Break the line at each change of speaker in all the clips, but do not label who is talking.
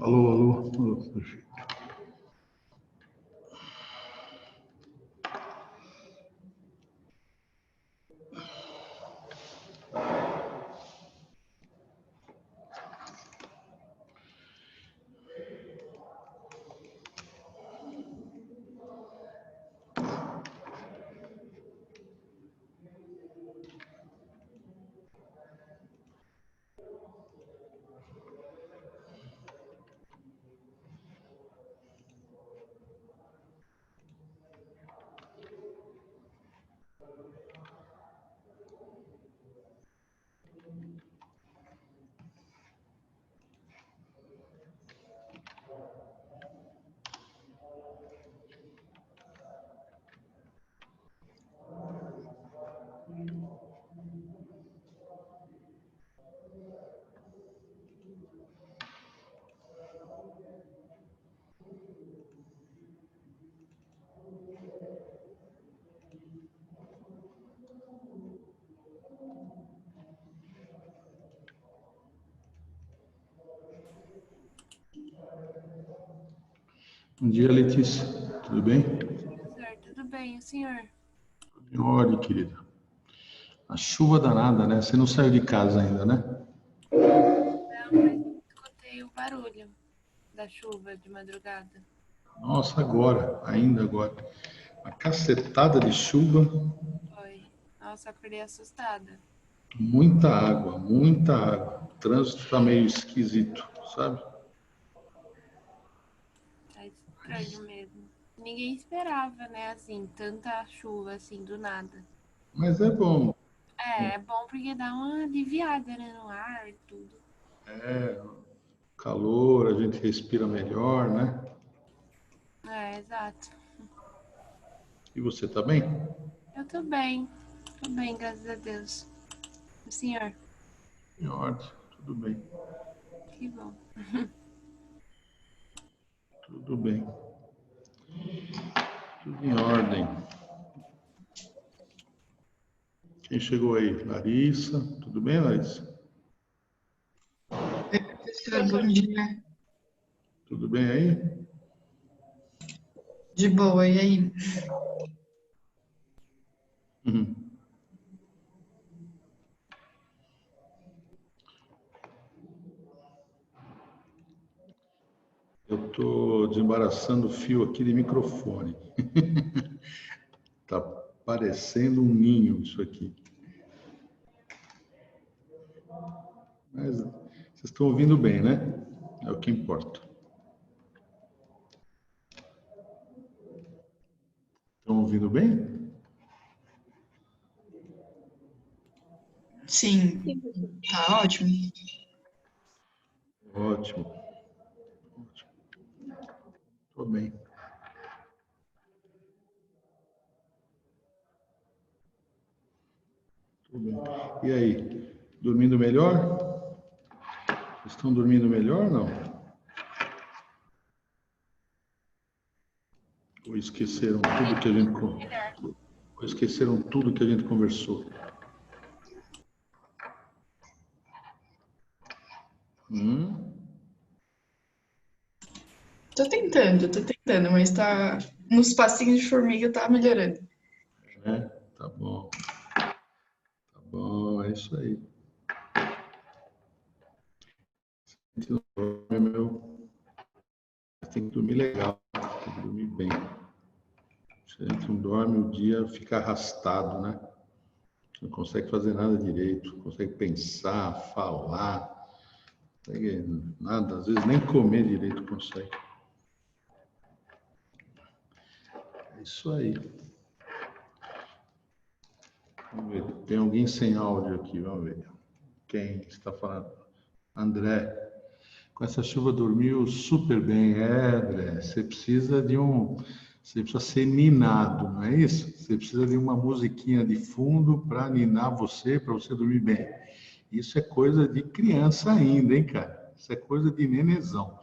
Alô, alô, alô. Bom dia, Letícia. Tudo bem?
Tudo bem, o senhor?
Tudo em ordem, querida. A chuva danada, né? Você não saiu de casa ainda, né?
Não, mas escutei o barulho da chuva de madrugada.
Nossa, ainda agora. Uma cacetada de chuva,
Foi. Nossa, acordei assustada.
muita água, muita água. O trânsito tá meio esquisito, sabe?
Tá estranho mesmo. Ninguém esperava, né, assim, tanta chuva assim do nada.
Mas é bom.
É bom porque dá uma aliviada, né, no ar e tudo.
Calor, a gente respira melhor, né?
É, exato.
E você tá bem?
Eu tô bem, graças a Deus. O senhor?
Em ordem, tudo bem,
Que bom.
tudo bem. Tudo em ordem. Quem chegou aí? Larissa. Tudo bem, Larissa?
Oi, professor, bom dia.
Tudo bem aí?
De boa, e aí?
Uhum. Eu estou desembaraçando o fio aqui de microfone. Tá parecendo um ninho isso aqui. Mas vocês estão ouvindo bem, né? É o que importa. Estão ouvindo bem?
Sim, tá ótimo.
Ótimo. Estou bem. Tô bem. E aí, dormindo melhor? Vocês estão dormindo melhor ou não? Ou esqueceram tudo que a gente ou esqueceram tudo que a gente conversou?
Tô tentando, mas tá nos passinhos de formiga tá melhorando.
É, tá bom, é isso aí. A gente não dorme, tem que dormir legal, tem que dormir bem. Se a gente não dorme, o dia fica arrastado, né? Não consegue fazer nada direito, não consegue pensar, falar, não consegue nada, às vezes nem comer direito consegue. É isso aí. Vamos ver. Tem alguém sem áudio aqui, vamos ver. Quem está falando? André. Com essa chuva dormiu super bem. André, você precisa você precisa ser ninado, não é isso? Você precisa de uma musiquinha de fundo para ninar você, para você dormir bem. Isso é coisa de criança ainda, hein, cara? Isso é coisa de nenezão.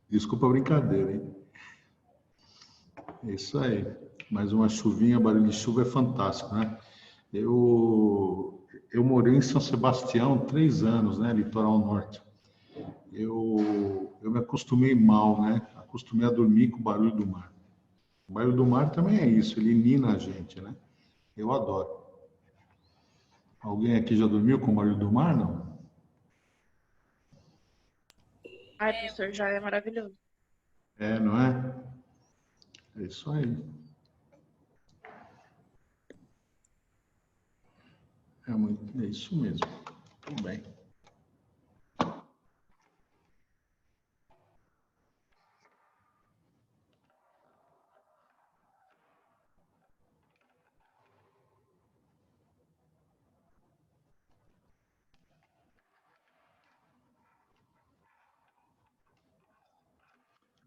Desculpa a brincadeira, hein? É isso aí. Mais uma chuvinha, barulho de chuva é fantástico, né? Eu morei em São Sebastião 3 anos, né? Litoral Norte. Eu me acostumei mal, né? Acostumei a dormir com o barulho do mar. O barulho do mar também é isso, ele nina a gente, né? Eu adoro. Alguém aqui já dormiu com o barulho do mar, não?
Ai, professor, já é maravilhoso.
É, não é? É isso aí. É isso mesmo. Tudo bem.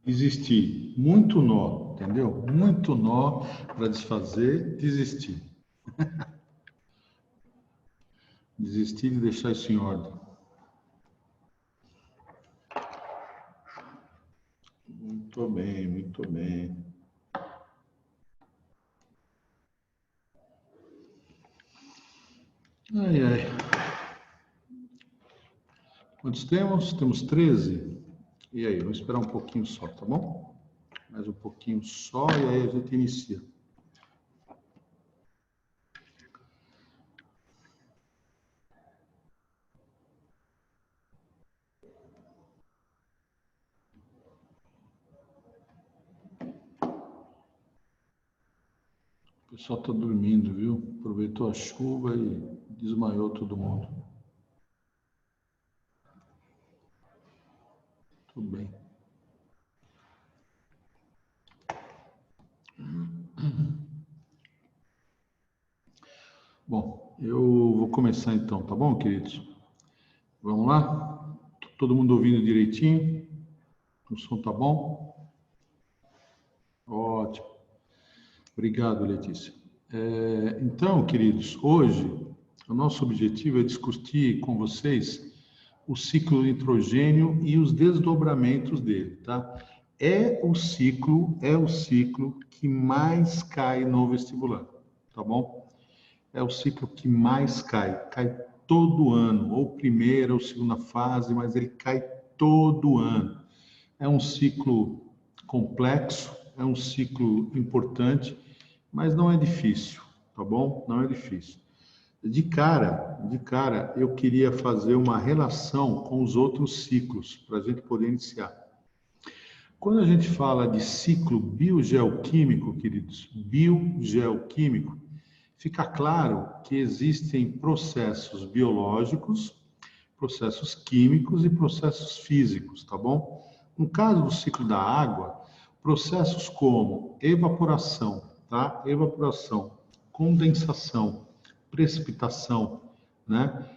Desistir. Muito nó, entendeu? Muito nó para desfazer, desistir. Desistir de deixar isso em ordem. Muito bem, muito bem. Ai, ai. Quantos temos? Temos 13. E aí, vamos esperar um pouquinho só, tá bom? Mais um pouquinho só e aí a gente inicia. O pessoal está dormindo, viu? Aproveitou a chuva e desmaiou todo mundo. Tudo bem. Bom, eu vou começar então, tá bom, queridos? Vamos lá? Todo mundo ouvindo direitinho? O som tá bom? Ótimo. Obrigado, Letícia. Então, queridos, hoje o nosso objetivo é discutir com vocês o ciclo do nitrogênio e os desdobramentos dele, tá? É o ciclo que mais cai no vestibular, tá bom? É o ciclo que mais cai todo ano, ou primeira ou segunda fase, mas ele cai todo ano. É um ciclo complexo, é um ciclo importante, mas não é difícil, tá bom? Não é difícil. De cara, eu queria fazer uma relação com os outros ciclos, para a gente poder iniciar. Quando a gente fala de ciclo biogeoquímico, queridos, biogeoquímico, fica claro que existem processos biológicos, processos químicos e processos físicos, tá bom? No caso do ciclo da água, processos como evaporação, tá? Evaporação, condensação, precipitação, né?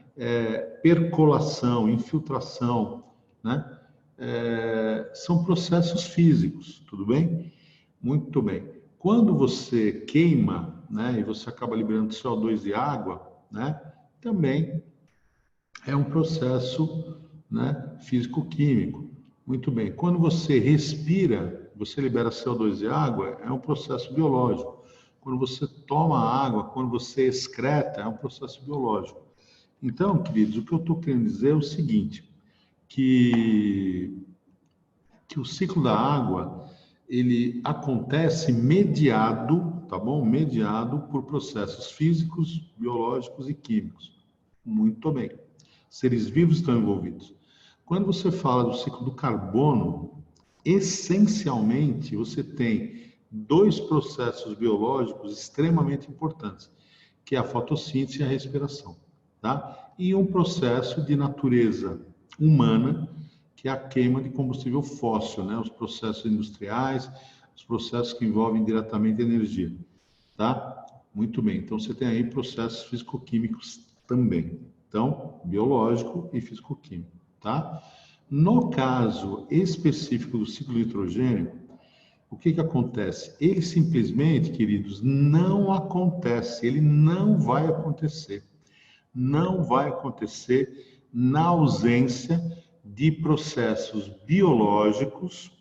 Percolação, infiltração, né? São processos físicos, tudo bem? Muito bem. Quando você queima, né, e você acaba liberando CO2 e água, né, também é um processo, né, físico-químico. Muito bem. Quando você respira, você libera CO2 e água, é um processo biológico. Quando você toma água, quando você excreta, é um processo biológico. Então, queridos, o que eu estou querendo dizer é o seguinte, que o ciclo da água, ele acontece mediado, tá bom? Mediado por processos físicos, biológicos e químicos. Muito bem. Seres vivos estão envolvidos. Quando você fala do ciclo do carbono, essencialmente você tem 2 processos biológicos extremamente importantes, que é a fotossíntese e a respiração, tá? E um processo de natureza humana, que é a queima de combustível fóssil, né? Os processos industriais, os processos que envolvem diretamente energia, tá? Muito bem. Então, você tem aí processos físico-químicos também. Então, biológico e físico-químico, tá? No caso específico do ciclo de nitrogênio, o que que acontece? Ele simplesmente, queridos, não acontece. Ele não vai acontecer. Não vai acontecer na ausência de processos biológicos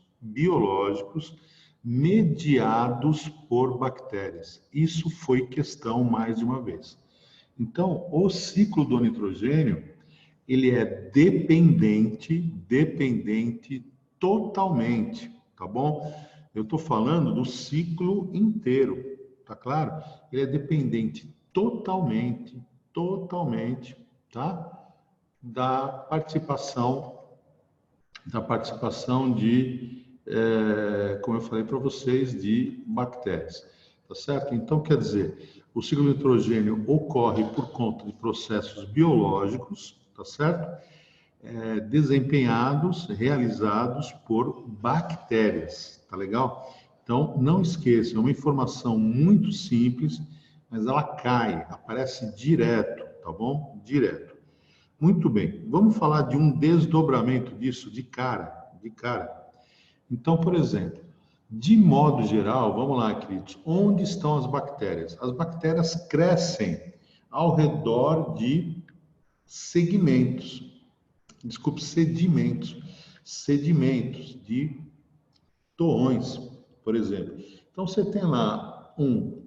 mediados por bactérias. Isso foi questão mais de uma vez. Então, o ciclo do nitrogênio, ele é dependente totalmente, tá bom? Eu estou falando do ciclo inteiro, tá claro? Ele é dependente totalmente, tá? Da participação de, como eu falei para vocês, de bactérias, tá certo? Então, quer dizer, o ciclo do nitrogênio ocorre por conta de processos biológicos, tá certo? Realizados por bactérias, tá legal? Então, não esqueça, é uma informação muito simples, mas ela aparece direto, tá bom? Direto. Muito bem, vamos falar de um desdobramento disso de cara. Então, por exemplo, de modo geral, vamos lá, queridos, onde estão as bactérias? As bactérias crescem ao redor de sedimentos de torrões, por exemplo. Então, você tem lá um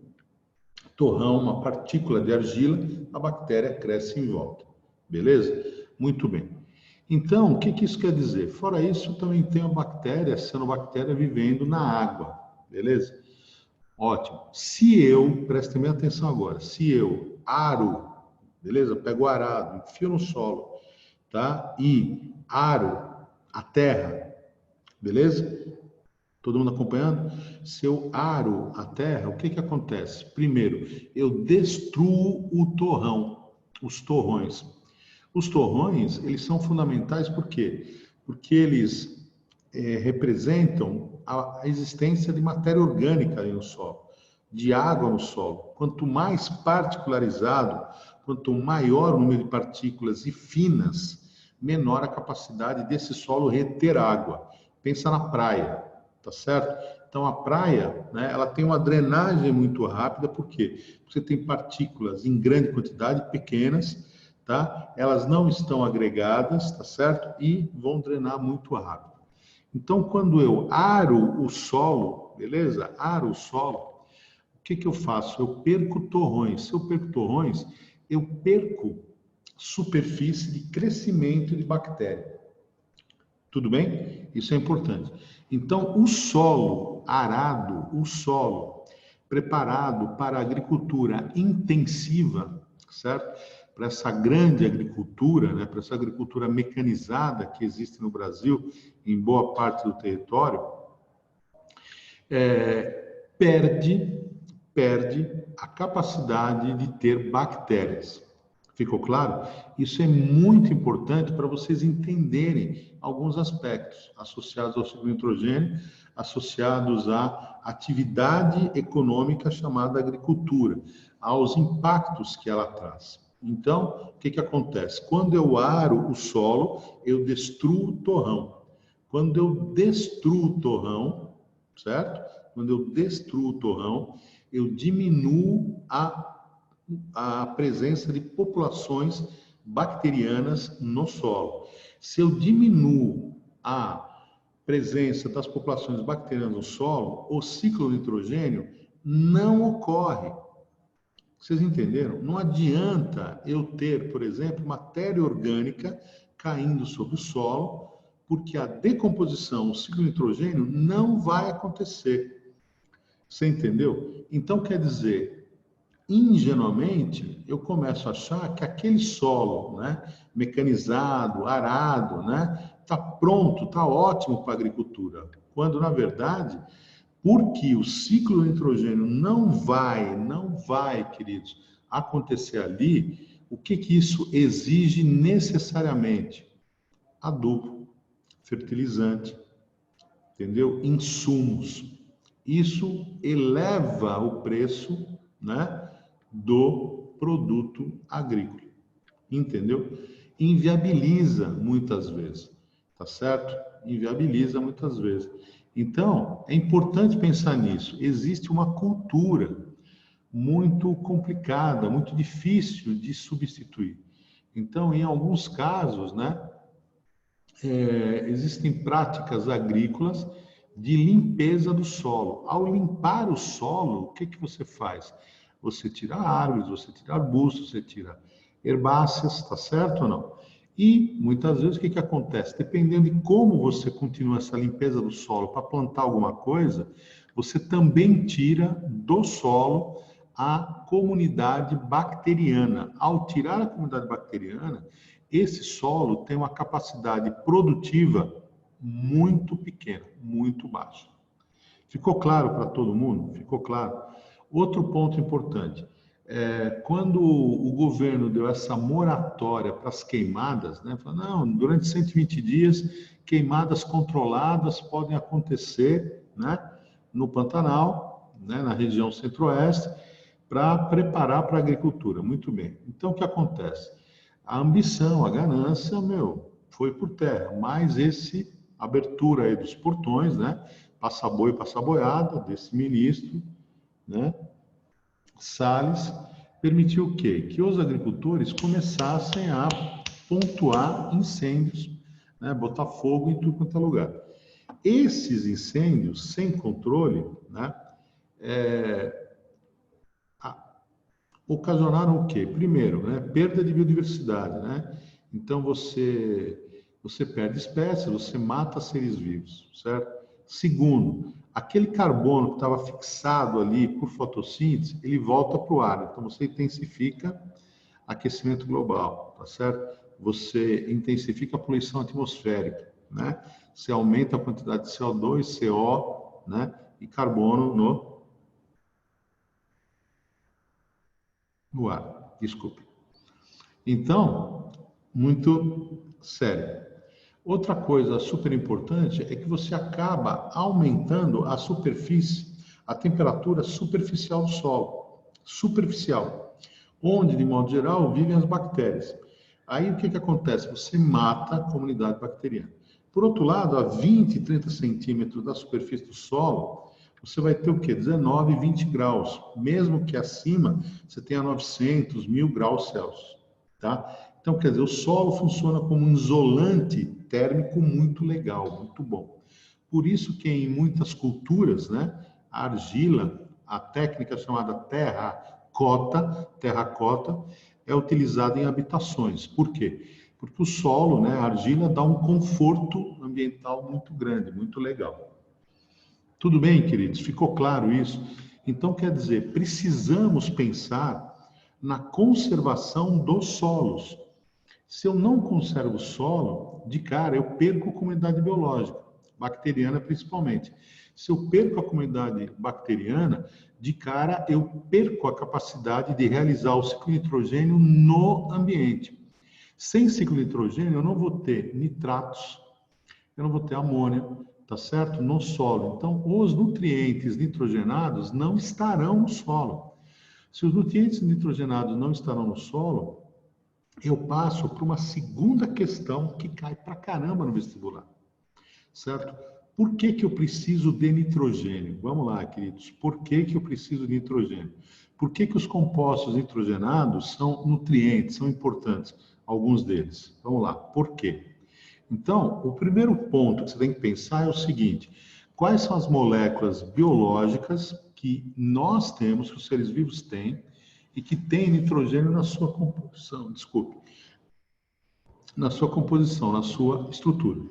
torrão, uma partícula de argila, a bactéria cresce em volta. Beleza? Muito bem. Então, o que isso quer dizer? Fora isso, também tem a bactéria, cianobactéria vivendo na água. Beleza? Ótimo. Preste bem atenção agora, se eu aro, beleza? Pego o arado, enfio no solo, tá? E aro a terra, beleza? Todo mundo acompanhando? Se eu aro a terra, o que acontece? Primeiro, eu destruo o torrão, os torrões. Os torrões, eles são fundamentais por quê? Porque eles representam a existência de matéria orgânica ali no solo, de água no solo. Quanto mais particularizado, quanto maior o número de partículas e finas, menor a capacidade desse solo reter água. Pensa na praia, tá certo? Então a praia, né, ela tem uma drenagem muito rápida, por quê? Porque você tem partículas em grande quantidade, pequenas, tá? Elas não estão agregadas, tá certo? E vão drenar muito rápido. Então, quando eu aro o solo, beleza? Aro o solo, o que eu faço? Eu perco torrões. Se eu perco torrões, eu perco superfície de crescimento de bactéria. Tudo bem? Isso é importante. Então, o solo arado, o solo preparado para a agricultura intensiva, certo? Para essa grande agricultura, né? Para essa agricultura mecanizada que existe no Brasil, em boa parte do território, perde a capacidade de ter bactérias. Ficou claro? Isso é muito importante para vocês entenderem alguns aspectos associados ao ciclo do nitrogênio, associados à atividade econômica chamada agricultura, aos impactos que ela traz. Então, o que acontece? Quando eu aro o solo, eu destruo o torrão. Quando eu destruo o torrão, certo? Quando eu destruo o torrão, eu diminuo a presença de populações bacterianas no solo. Se eu diminuo a presença das populações bacterianas no solo, o ciclo do nitrogênio não ocorre. Vocês entenderam? Não adianta eu ter, por exemplo, matéria orgânica caindo sobre o solo, porque a decomposição, o ciclo do nitrogênio, não vai acontecer. Você entendeu? Então, quer dizer, ingenuamente, eu começo a achar que aquele solo, né, mecanizado, arado, né, está pronto, está ótimo para a agricultura. Quando, na verdade, porque o ciclo do nitrogênio não vai, queridos, acontecer ali, o que isso exige necessariamente? Adubo, fertilizante, entendeu? Insumos. Isso eleva o preço, né, do produto agrícola. Entendeu? Inviabiliza muitas vezes, tá certo? Inviabiliza muitas vezes. Então, é importante pensar nisso. Existe uma cultura muito complicada, muito difícil de substituir. Então, em alguns casos, né, existem práticas agrícolas de limpeza do solo. Ao limpar o solo, o que que você faz? Você tira árvores, você tira arbustos, você tira herbáceas, tá certo ou não? E muitas vezes o que que acontece? Dependendo de como você continua essa limpeza do solo para plantar alguma coisa, você também tira do solo a comunidade bacteriana. Ao tirar a comunidade bacteriana, esse solo tem uma capacidade produtiva muito pequena, muito baixa. Ficou claro para todo mundo? Ficou claro? Outro ponto importante. Quando o governo deu essa moratória para as queimadas, né, falou, não, durante 120 dias, queimadas controladas podem acontecer, né, no Pantanal, né, na região centro-oeste, para preparar para a agricultura. Muito bem. Então, o que acontece? A ambição, a ganância, foi por terra. Mas esse abertura aí dos portões, né, passa boi, passa boiada, desse ministro, né, Salles, permitiu o quê? Que os agricultores começassem a pontuar incêndios, né, botar fogo em tudo quanto é lugar. Esses incêndios, sem controle, né, ocasionaram o quê? Primeiro, né, perda de biodiversidade, né? Então você perde espécies, você mata seres vivos, certo? Segundo, aquele carbono que estava fixado ali por fotossíntese, ele volta para o ar. Então você intensifica aquecimento global, tá certo? Você intensifica a poluição atmosférica, né? Você aumenta a quantidade de CO2, CO, né, e carbono no ar. Desculpe. Então, muito sério. Outra coisa super importante é que você acaba aumentando a superfície, a temperatura superficial do solo. Superficial. Onde, de modo geral, vivem as bactérias. Aí o que que acontece? Você mata a comunidade bacteriana. Por outro lado, a 20, 30 centímetros da superfície do solo, você vai ter o quê? 19, 20 graus. Mesmo que acima você tenha 900, 1000 graus Celsius. Tá? Então, quer dizer, o solo funciona como um isolante térmico muito legal, muito bom. Por isso que em muitas culturas, né, a argila, a técnica chamada terracota, é utilizada em habitações. Por quê? Porque o solo, né, a argila, dá um conforto ambiental muito grande, muito legal. Tudo bem, queridos? Ficou claro isso? Então, quer dizer, precisamos pensar na conservação dos solos. Se eu não conservo o solo, de cara, eu perco a comunidade biológica, bacteriana principalmente. Se eu perco a comunidade bacteriana, de cara, eu perco a capacidade de realizar o ciclo de nitrogênio no ambiente. Sem ciclo de nitrogênio, eu não vou ter nitratos, eu não vou ter amônia, tá certo? No solo. Então, os nutrientes nitrogenados não estarão no solo. Se os nutrientes nitrogenados não estarão no solo, eu passo para uma segunda questão que cai pra caramba no vestibular, certo? Por que que eu preciso de nitrogênio? Vamos lá, queridos. Por que que eu preciso de nitrogênio? Por que que os compostos nitrogenados são nutrientes, são importantes? Alguns deles. Vamos lá. Por quê? Então, o primeiro ponto que você tem que pensar é o seguinte: quais são as moléculas biológicas que nós temos, que os seres vivos têm, e que tem nitrogênio na sua composição, na sua composição, na sua estrutura.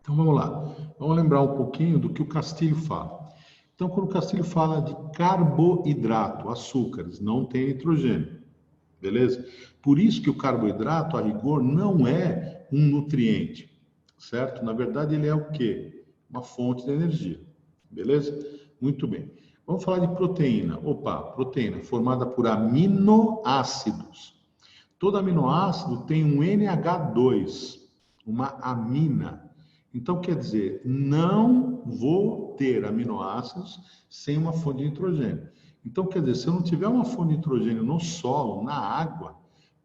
Então vamos lá, vamos lembrar um pouquinho do que o Castilho fala. Então, quando o Castilho fala de carboidrato, açúcares, não tem nitrogênio, beleza? Por isso que o carboidrato, a rigor, não é um nutriente, certo? Na verdade, ele é o quê? Uma fonte de energia, beleza? Muito bem. Vamos falar de proteína. Opa, proteína formada por aminoácidos. Todo aminoácido tem um NH2, uma amina. Então, quer dizer, não vou ter aminoácidos sem uma fonte de nitrogênio. Então, quer dizer, se eu não tiver uma fonte de nitrogênio no solo, na água,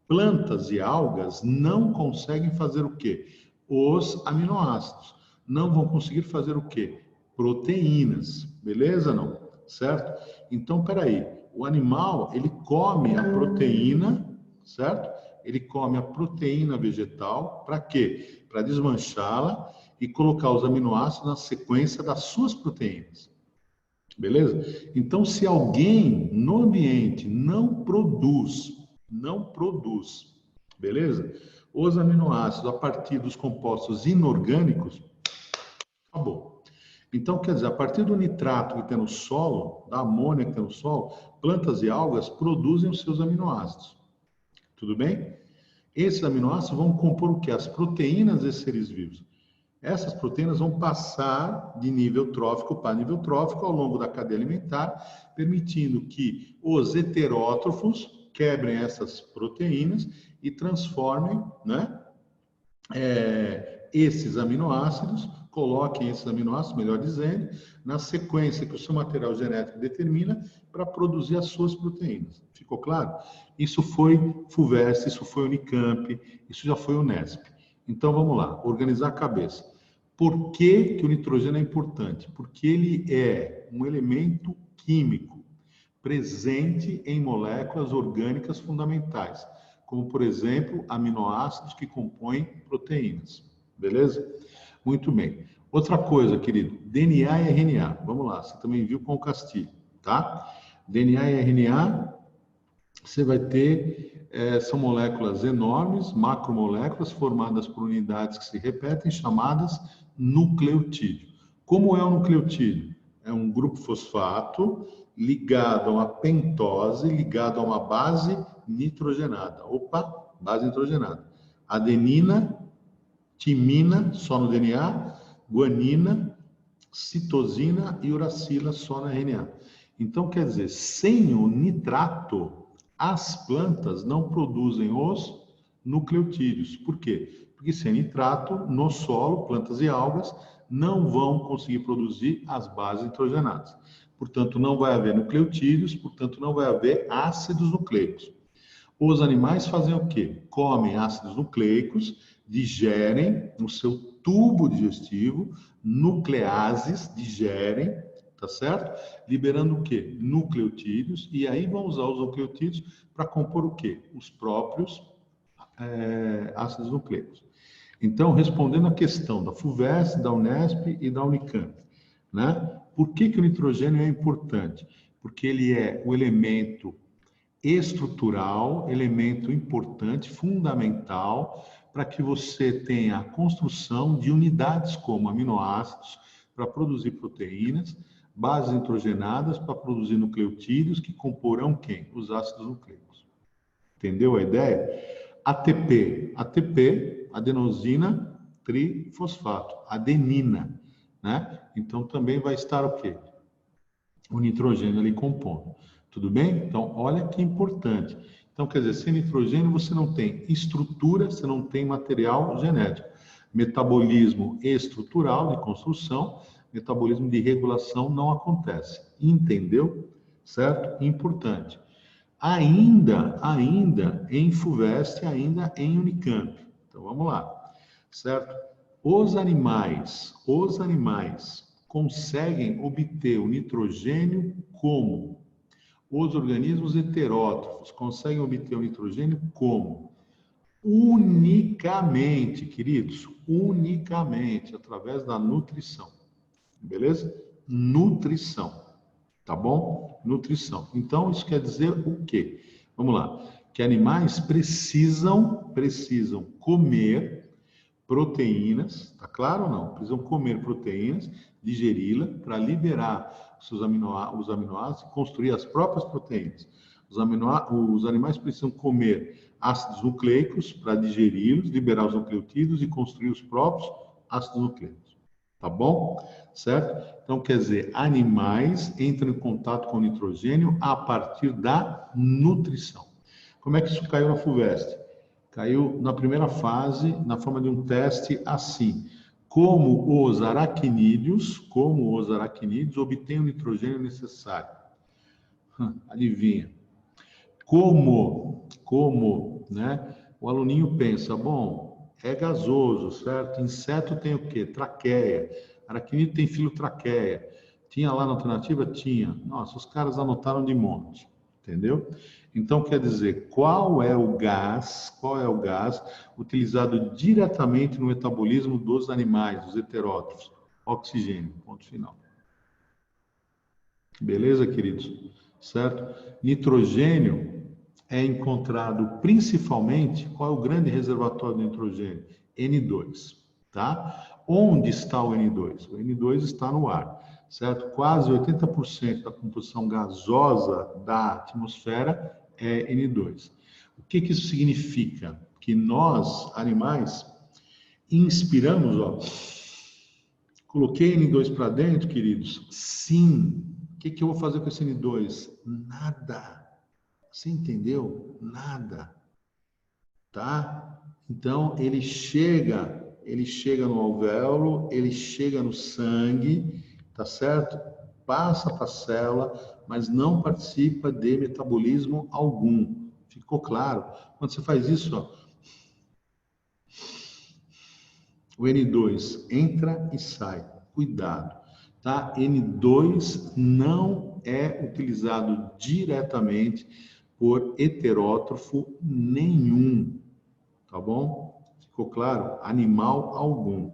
plantas e algas não conseguem fazer o quê? Os aminoácidos. Não vão conseguir fazer o quê? Proteínas. Beleza, não? Certo? Então, peraí. O animal, ele come a proteína, certo? Ele come a proteína vegetal, para quê? Para desmanchá-la e colocar os aminoácidos na sequência das suas proteínas. Beleza? Então, se alguém no ambiente não produz, beleza? Os aminoácidos a partir dos compostos inorgânicos, acabou. Então, quer dizer, a partir do nitrato que tem no solo, da amônia que tem no solo, plantas e algas produzem os seus aminoácidos. Tudo bem? Esses aminoácidos vão compor o quê? As proteínas desses seres vivos. Essas proteínas vão passar de nível trófico para nível trófico ao longo da cadeia alimentar, permitindo que os heterótrofos quebrem essas proteínas e transformem, né, esses aminoácidos, coloquem esses aminoácidos, melhor dizendo, na sequência que o seu material genético determina para produzir as suas proteínas. Ficou claro? Isso foi FUVEST, isso foi Unicamp, isso já foi Unesp. Então, vamos lá, organizar a cabeça. Por que que o nitrogênio é importante? Porque ele é um elemento químico presente em moléculas orgânicas fundamentais, como, por exemplo, aminoácidos que compõem proteínas. Beleza? Muito bem. Outra coisa, querido, DNA e RNA. Vamos lá, você também viu com o Castilho, tá? DNA e RNA, você vai ter, são moléculas enormes, macromoléculas, formadas por unidades que se repetem, chamadas nucleotídeo. Como é um nucleotídeo? É um grupo fosfato ligado a uma pentose, ligado a uma base nitrogenada. Opa, base nitrogenada. Adenina, timina, só no DNA, guanina, citosina e uracila, só na RNA. Então, quer dizer, sem o nitrato, as plantas não produzem os nucleotídeos. Por quê? Porque sem nitrato, no solo, plantas e algas não vão conseguir produzir as bases nitrogenadas. Portanto, não vai haver nucleotídeos, portanto, não vai haver ácidos nucleicos. Os animais fazem o quê? Comem ácidos nucleicos, digerem no seu tubo digestivo, nucleases digerem, tá certo? Liberando o quê? Nucleotídeos, e aí vão usar os nucleotídeos para compor o quê? Os próprios ácidos nucleicos. Então, respondendo à questão da FUVEST, da Unesp e da Unicamp, né? Por que que o nitrogênio é importante? Porque ele é o elemento estrutural, elemento importante, fundamental, para que você tenha a construção de unidades como aminoácidos para produzir proteínas, bases nitrogenadas para produzir nucleotídeos que comporão quem? Os ácidos nucleicos. Entendeu a ideia? ATP, adenosina trifosfato, adenina, né? Então também vai estar o quê? O nitrogênio ali compondo. Tudo bem? Então, olha que importante. Então, quer dizer, sem nitrogênio você não tem estrutura, você não tem material genético. Metabolismo estrutural de construção, metabolismo de regulação não acontece. Entendeu? Certo? Importante. Ainda em FUVEST, ainda em Unicamp. Então, vamos lá. Certo? Os animais conseguem obter o nitrogênio como? Os organismos heterótrofos conseguem obter o nitrogênio como? Unicamente, queridos, unicamente, através da nutrição. Beleza? Nutrição. Tá bom? Nutrição. Então, isso quer dizer o quê? Vamos lá. Que animais precisam comer proteínas, tá claro ou não? Precisam comer proteínas, digeri-la para liberar os aminoácidos e construir as próprias proteínas. Os animais precisam comer ácidos nucleicos para digeri-los, liberar os nucleotídeos e construir os próprios ácidos nucleicos. Tá bom? Certo? Então, quer dizer, animais entram em contato com o nitrogênio a partir da nutrição. Como é que isso caiu na FUVEST? Caiu na primeira fase, na forma de um teste assim. Como os aracnídeos obtêm o nitrogênio necessário? Adivinha? Como, né? O aluninho pensa, bom, é gasoso, certo? Inseto tem o quê? Traqueia. Aracnídeo tem filotraqueia. Tinha lá na alternativa? Tinha. Nossa, os caras anotaram de monte, entendeu? Então, quer dizer, qual é o gás utilizado diretamente no metabolismo dos animais, dos heterótrofos? Oxigênio, ponto final. Beleza, queridos? Certo? Nitrogênio é encontrado principalmente, qual é o grande reservatório de nitrogênio? N2, tá? Onde está o N2? O N2 está no ar, certo? Quase 80% da composição gasosa da atmosfera é N2. O que isso significa? Que nós, animais, inspiramos, ó. Coloquei N2 para dentro, queridos? Sim. O que eu vou fazer com esse N2? Nada. Você entendeu? Nada. Tá? Então, ele chega no alvéolo, ele chega no sangue, tá certo? Passa para a célula, mas não participa de metabolismo algum. Ficou claro? Quando você faz isso, ó, o N2 entra e sai. Cuidado, tá? N2 não é utilizado diretamente por heterótrofo nenhum, tá bom? Ficou claro? Animal algum.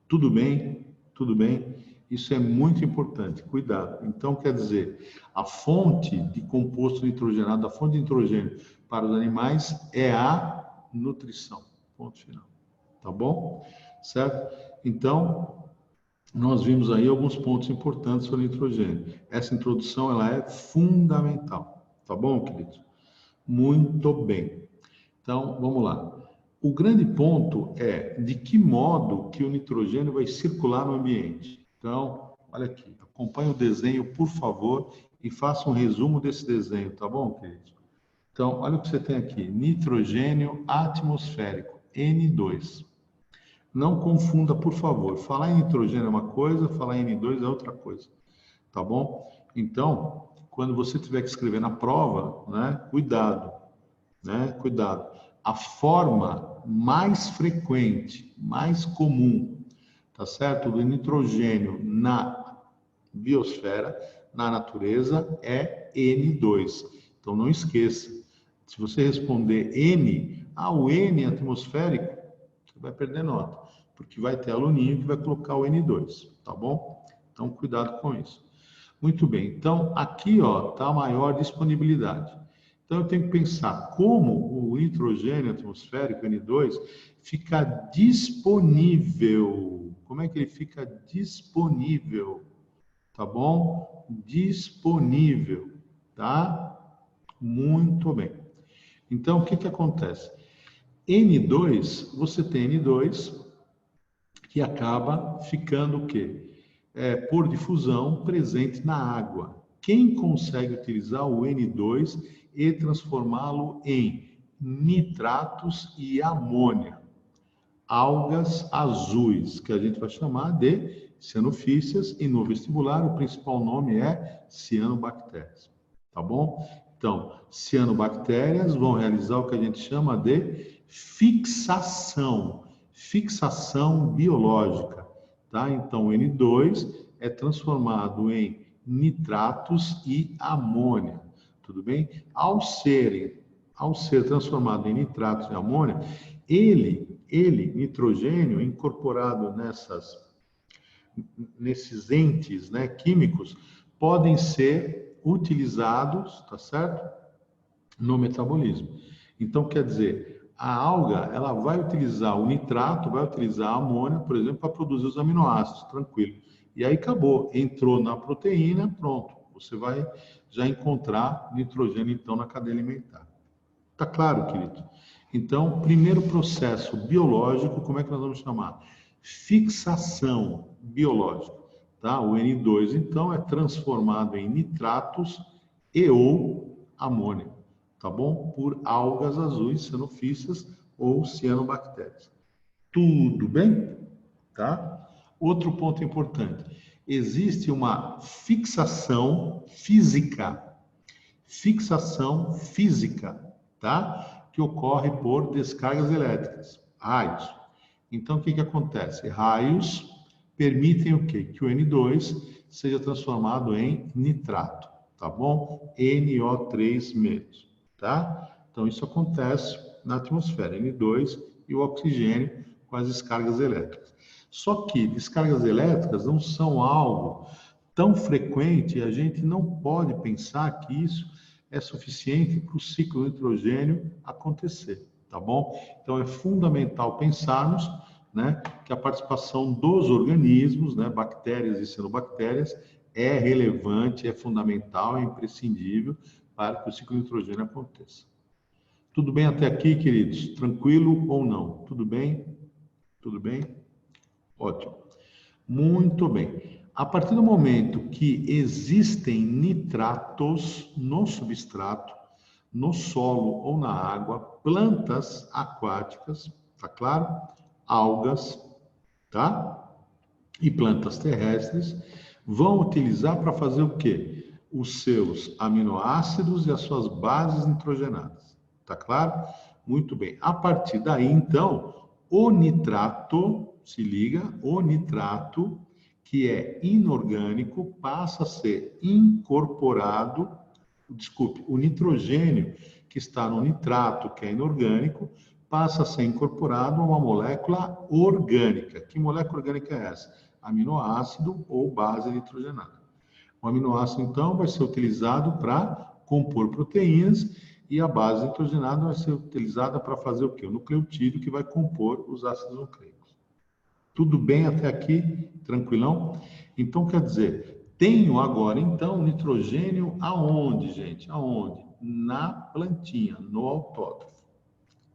Tudo bem? Tudo bem? Isso é muito importante, cuidado. Então, quer dizer, a fonte de composto nitrogenado, a fonte de nitrogênio para os animais é a nutrição. Ponto final. Tá bom? Certo? Então, nós vimos aí alguns pontos importantes sobre nitrogênio. Essa introdução, ela é fundamental. Tá bom, queridos? Muito bem. Então, vamos lá. O grande ponto é de que modo que o nitrogênio vai circular no ambiente. Então, olha aqui, acompanhe o desenho, por favor, e faça um resumo desse desenho, tá bom, queridos? Então, olha o que você tem aqui, nitrogênio atmosférico, N2. Não confunda, por favor. Falar em nitrogênio é uma coisa, falar em N2 é outra coisa, tá bom? Então, quando você tiver que escrever na prova, né, cuidado, né, cuidado. A forma mais frequente, mais comum, tá certo, do nitrogênio na biosfera, na natureza, é N2. Então, não esqueça. Se você responder N, o N atmosférico, você vai perder nota, porque vai ter aluninho que vai colocar o N2, tá bom? Então, cuidado com isso. Muito bem, então aqui está a maior disponibilidade. Então eu tenho que pensar como o nitrogênio atmosférico, N2, fica disponível. Como é que ele fica disponível? Tá bom? Disponível, tá? Muito bem. Então o que acontece? N2, você tem N2 que acaba ficando o quê? Por difusão presente na água. Quem consegue utilizar o N2 e transformá-lo em nitratos e amônia? Algas azuis, que a gente vai chamar de cianofícias, e no vestibular o principal nome é cianobactérias. Tá bom? Então, cianobactérias vão realizar o que a gente chama de fixação biológica, tá? Então, o N2 é transformado em nitratos e amônia, tudo bem? Ao ser transformado em nitratos e amônia, nitrogênio, incorporado nesses entes, né, químicos, podem ser utilizados, tá certo? No metabolismo. Então, quer dizer, a alga, ela vai utilizar o nitrato, vai utilizar a amônia, por exemplo, para produzir os aminoácidos, tranquilo. E aí acabou, entrou na proteína, pronto. Você vai já encontrar nitrogênio, então, na cadeia alimentar. Tá claro, querido? Então, primeiro processo biológico, como é que nós vamos chamar? Fixação biológica, tá? O N2, então, é transformado em nitratos e ou amônia, tá bom? Por algas azuis, cianofícias ou cianobactérias. Tudo bem? Tá? Outro ponto importante. Existe uma fixação física fixação física, tá? Que ocorre por descargas elétricas, raios. Então, o que acontece? Raios permitem o quê? Que o N2 seja transformado em nitrato, tá bom? NO3-, tá? Então, isso acontece na atmosfera, N2 e o oxigênio com as descargas elétricas. Só que descargas elétricas não são algo tão frequente e a gente não pode pensar que isso é suficiente para o ciclo do nitrogênio acontecer, tá bom? Então, é fundamental pensarmos, né, que a participação dos organismos, né, bactérias e cianobactérias, é relevante, é fundamental, é imprescindível para que o ciclo do nitrogênio aconteça. Tudo bem até aqui, queridos? Tranquilo ou não? Tudo bem? Tudo bem? Ótimo. Muito bem. A partir do momento que existem nitratos no substrato, no solo ou na água, plantas aquáticas, tá claro? Algas, tá? E plantas terrestres vão utilizar para fazer o quê? Os seus aminoácidos e as suas bases nitrogenadas. Tá claro? Muito bem. A partir daí, então, o nitrato, se liga, o nitrato, que é inorgânico, passa a ser incorporado, desculpe, o nitrogênio que está no nitrato, que é inorgânico, passa a ser incorporado a uma molécula orgânica. Que molécula orgânica é essa? Aminoácido ou base nitrogenada. O aminoácido, então, vai ser utilizado para compor proteínas e a base nitrogenada vai ser utilizada para fazer o quê? O nucleotídeo que vai compor os ácidos nucleicos. Tudo bem até aqui? Tranquilão? Então, quer dizer, tenho agora, então, nitrogênio aonde, gente? Aonde? Na plantinha, no autótrofo,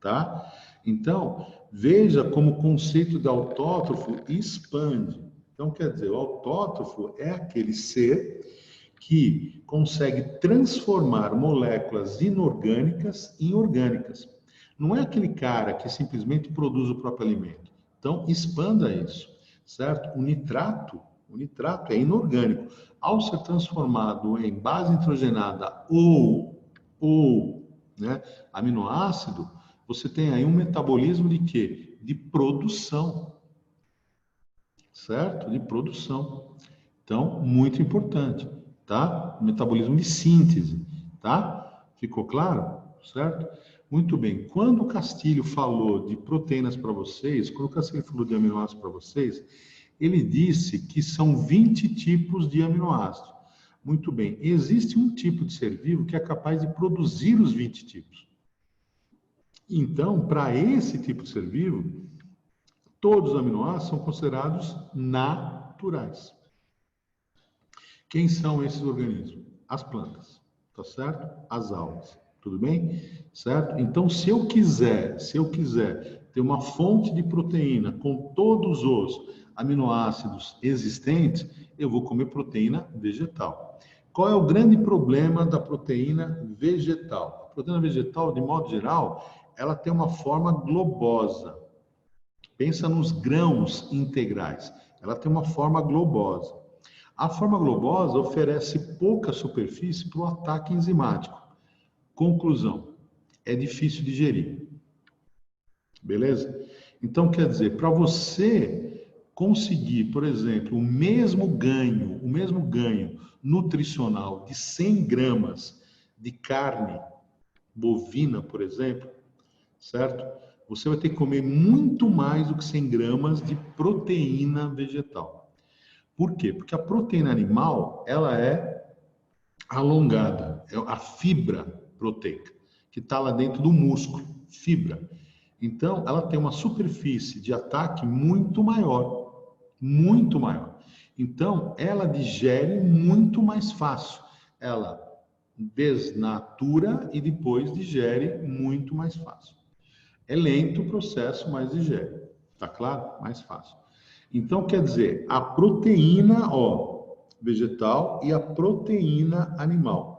tá? Então, veja como o conceito de autótrofo expande. Então, quer dizer, o autótrofo é aquele ser que consegue transformar moléculas inorgânicas em orgânicas. Não é aquele cara que simplesmente produz o próprio alimento. Então, expanda isso, certo? O nitrato é inorgânico. Ao ser transformado em base nitrogenada ou né, aminoácido, você tem aí um metabolismo de quê? De produção, certo? De produção. Então, muito importante, tá? Metabolismo de síntese, tá? Ficou claro? Certo? Muito bem. Quando o Castilho falou de proteínas para vocês, quando o Castilho falou de aminoácidos para vocês, ele disse que são 20 tipos de aminoácidos. Muito bem. Existe um tipo de ser vivo que é capaz de produzir os 20 tipos. Então, para esse tipo de ser vivo, todos os aminoácidos são considerados naturais. Quem são esses organismos? As plantas, tá certo? As algas, tudo bem? Certo? Então, se eu quiser ter uma fonte de proteína com todos os aminoácidos existentes, eu vou comer proteína vegetal. Qual é o grande problema da proteína vegetal? A proteína vegetal, de modo geral, ela tem uma forma globosa. Pensa nos grãos integrais. Ela tem uma forma globosa. A forma globosa oferece pouca superfície para o ataque enzimático. Conclusão, é difícil digerir. Beleza? Então, quer dizer, para você conseguir, por exemplo, o mesmo ganho nutricional de 100 gramas de carne bovina, por exemplo, certo? Você vai ter que comer muito mais do que 100 gramas de proteína vegetal. Por quê? Porque a proteína animal, ela é alongada, é a fibra proteica, que está lá dentro do músculo, fibra. Então, ela tem uma superfície de ataque muito maior, muito maior. Então, ela digere muito mais fácil. Ela desnatura e depois digere muito mais fácil. É lento o processo, mas digere. Tá claro? Mais fácil. Então, quer dizer, a proteína vegetal e a proteína animal.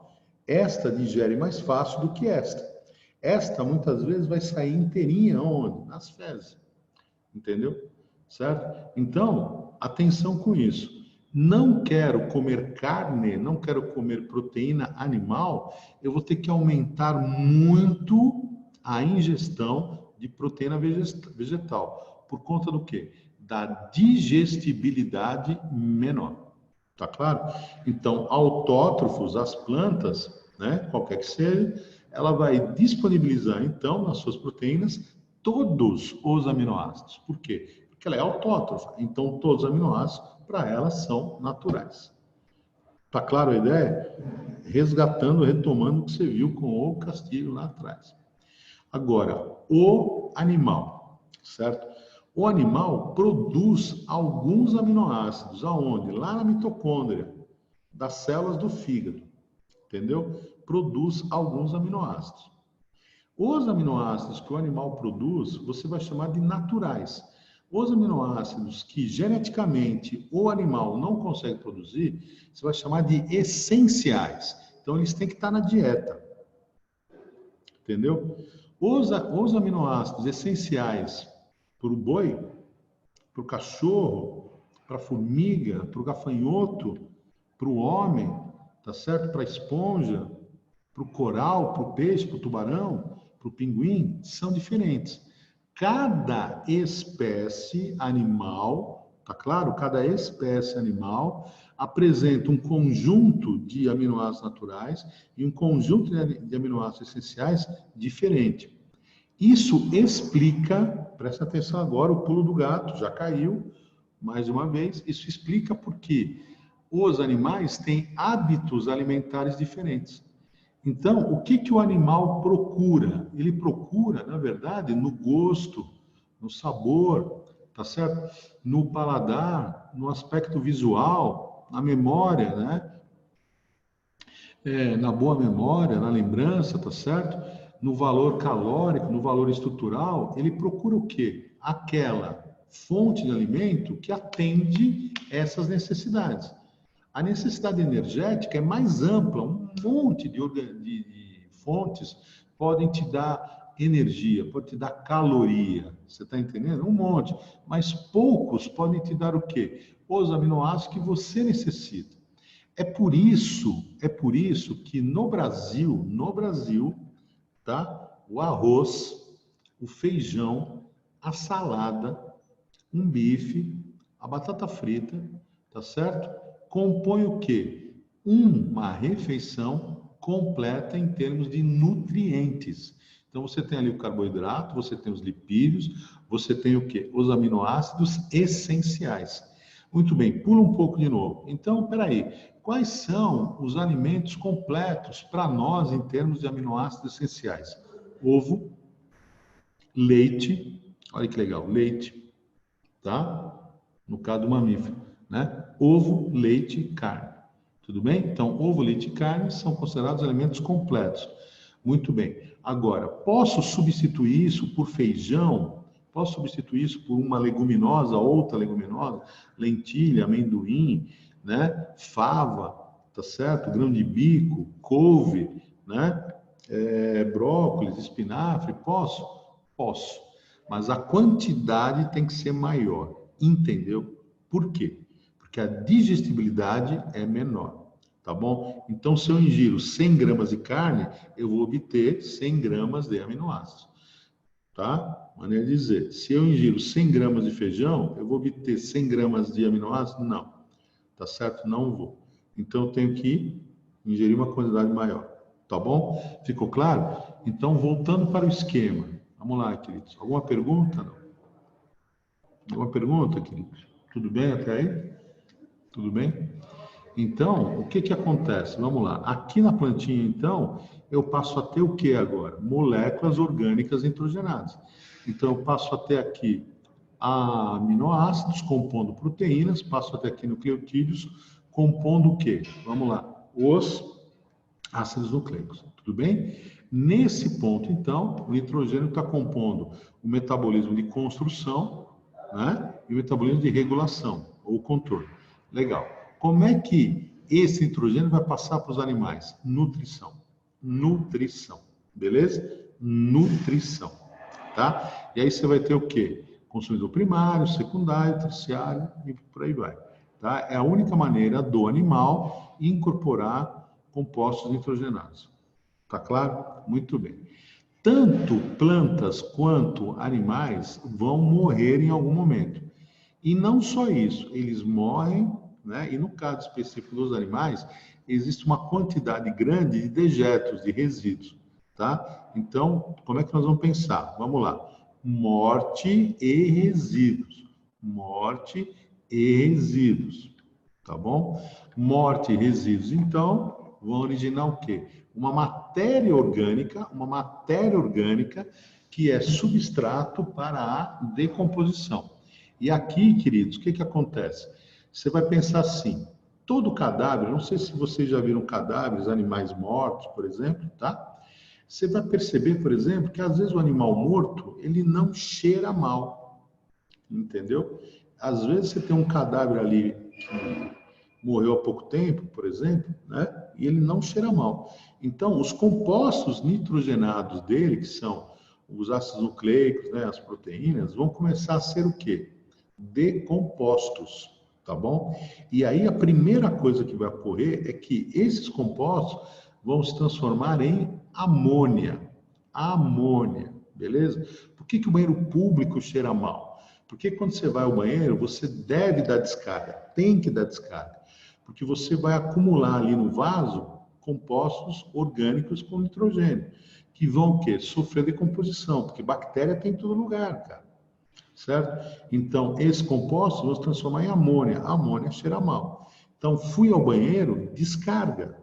Esta digere mais fácil do que esta. Esta, muitas vezes, vai sair inteirinha onde? Nas fezes. Entendeu? Certo? Então, atenção com isso. não quero comer carne, não quero comer proteína animal, eu vou ter que aumentar muito a ingestão de proteína vegetal. Por conta do quê? Da digestibilidade menor. Tá claro? Então, autótrofos, as plantas, né, qualquer que seja, ela vai disponibilizar, então, nas suas proteínas, todos os aminoácidos. Por quê? Porque ela é autótrofa. Então, todos os aminoácidos, para ela, são naturais. Tá claro a ideia? Resgatando, retomando o que você viu com o Castilho lá atrás. Agora, o animal, certo? O animal produz alguns aminoácidos, aonde? Lá na mitocôndria das células do fígado, entendeu? Produz alguns aminoácidos. Os aminoácidos que o animal produz, você vai chamar de naturais. Os aminoácidos que geneticamente o animal não consegue produzir, você vai chamar de essenciais. Então, eles têm que estar na dieta. Entendeu? Os aminoácidos essenciais para o boi, para o cachorro, para a formiga, para o gafanhoto, para o homem, tá certo? Para a esponja, para o coral, para o peixe, para o tubarão, para o pinguim, são diferentes. Cada espécie animal, tá claro? Cada espécie animal apresenta um conjunto de aminoácidos naturais e um conjunto de aminoácidos essenciais diferente. Isso explica, presta atenção agora, o pulo do gato, já caiu mais uma vez, isso explica porque os animais têm hábitos alimentares diferentes. Então, o que o animal procura? Ele procura, na verdade, no gosto, no sabor, tá certo? No paladar, no aspecto visual, na memória, né? Na boa memória, na lembrança, tá certo? No valor calórico, no valor estrutural, ele procura o quê? Aquela fonte de alimento que atende essas necessidades. A necessidade energética é mais ampla, um monte de fontes podem te dar energia, pode te dar caloria, você está entendendo? Um monte, mas poucos podem te dar o quê? Os aminoácidos que você necessita. É por isso que no Brasil, tá? O arroz, o feijão, a salada, um bife, a batata frita, tá certo? Compõe o quê? Uma refeição completa em termos de nutrientes. Então, você tem ali o carboidrato, você tem os lipídios, você tem o quê? Os aminoácidos essenciais. Muito bem, pula um pouco de novo. Então, peraí, quais são os alimentos completos para nós em termos de aminoácidos essenciais? Ovo, leite, olha que legal, leite, tá? No caso do mamífero, né? Ovo, leite e carne. Tudo bem? Então, ovo, leite e carne são considerados alimentos completos. Muito bem. Agora, posso substituir isso por feijão? Posso substituir isso por uma leguminosa, outra leguminosa? Lentilha, amendoim, né? Fava, tá certo? Grão de bico, couve, né? Brócolis, espinafre, posso? Posso. Mas a quantidade tem que ser maior. Entendeu? Por quê? Porque a digestibilidade é menor, tá bom? Então, se eu ingiro 100 gramas de carne, eu vou obter 100 gramas de aminoácidos, tá? Maneira de dizer, se eu ingiro 100 gramas de feijão, eu vou obter 100 gramas de aminoácidos? Não, tá certo? Não vou. Então, eu tenho que ingerir uma quantidade maior, tá bom? Ficou claro? Então, voltando para o esquema. Vamos lá, queridos. Alguma pergunta? Não? Alguma pergunta, queridos? Tudo bem até aí? Tudo bem? Então, o que acontece? Vamos lá. Aqui na plantinha, então, eu passo a ter o que agora? Moléculas orgânicas nitrogenadas. Então, eu passo a ter aqui aminoácidos compondo proteínas, passo a ter aqui nucleotídeos compondo o quê? Vamos lá. Os ácidos nucleicos. Tudo bem? Nesse ponto, então, o nitrogênio está compondo o metabolismo de construção, né? E o metabolismo de regulação, ou controle. Legal. Como é que esse nitrogênio vai passar para os animais? Nutrição. Nutrição. Beleza? Nutrição. Tá? E aí você vai ter o quê? Consumidor primário, secundário, terciário e por aí vai. tá? É a única maneira do animal incorporar compostos nitrogenados. Tá claro? Muito bem. Tanto plantas quanto animais vão morrer em algum momento. E não só isso, eles morrem, né? E no caso específico dos animais, existe uma quantidade grande de dejetos, de resíduos, tá? Então, como é que nós vamos pensar? Vamos lá. Morte e resíduos. Morte e resíduos, tá bom? Morte e resíduos, então, vão originar o quê? Uma matéria orgânica que é substrato para a decomposição. E aqui, queridos, o que que acontece? Você vai pensar assim, todo cadáver, não sei se vocês já viram cadáveres, animais mortos, por exemplo, tá? Você vai perceber, por exemplo, que às vezes o animal morto, ele não cheira mal, entendeu? Às vezes você tem um cadáver ali que morreu há pouco tempo, por exemplo, né? E ele não cheira mal. Então, os compostos nitrogenados dele, que são os ácidos nucleicos, né, as proteínas, vão começar a ser o quê? Decompostos, tá bom? E aí a primeira coisa que vai ocorrer é que esses compostos vão se transformar em amônia. Amônia, beleza? Por que que o banheiro público cheira mal? Porque quando você vai ao banheiro, você deve dar descarga, tem que dar descarga. Porque você vai acumular ali no vaso compostos orgânicos com nitrogênio, que vão o quê? Sofrer decomposição, porque bactéria tem em todo lugar, cara. Certo? Então, esses compostos vão se transformar em amônia. A amônia cheira mal. Então, fui ao banheiro, descarga.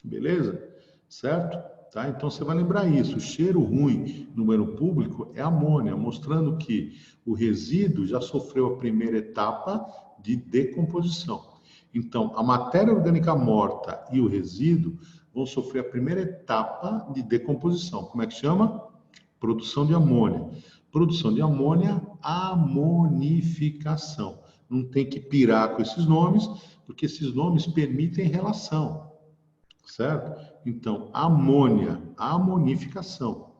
Beleza? Certo? Tá? Então, você vai lembrar isso. O cheiro ruim no banheiro público é amônia, mostrando que o resíduo já sofreu a primeira etapa de decomposição. Então, a matéria orgânica morta e o resíduo vão sofrer a primeira etapa de decomposição. Como é que chama? Produção de amônia. Produção de amônia, amonificação. Não tem que pirar com esses nomes, porque esses nomes permitem relação, certo? Então, amônia, amonificação,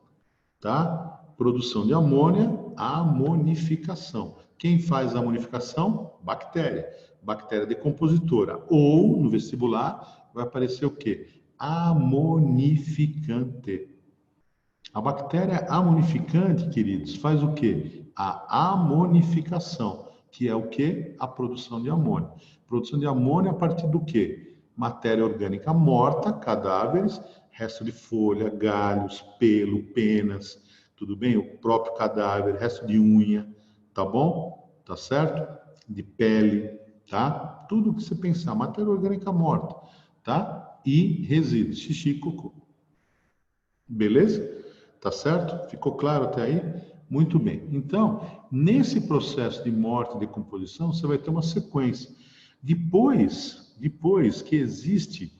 tá? Produção de amônia, amonificação. Quem faz a amonificação? Bactéria. Bactéria decompositora. Ou, no vestibular, vai aparecer o quê? Amonificante. A bactéria amonificante, queridos, faz o quê? A amonificação, que é o quê? A produção de amônia. Produção de amônia a partir do quê? Matéria orgânica morta, cadáveres, resto de folha, galhos, pelo, penas, tudo bem? O próprio cadáver, resto de unha, tá bom? Tá certo? De pele, tá? Tudo que você pensar, matéria orgânica morta, tá? E resíduos, xixi e cocô. Beleza? Tá certo? Ficou claro até aí? Muito bem. Então, nesse processo de morte e decomposição, você vai ter uma sequência. Depois que existe,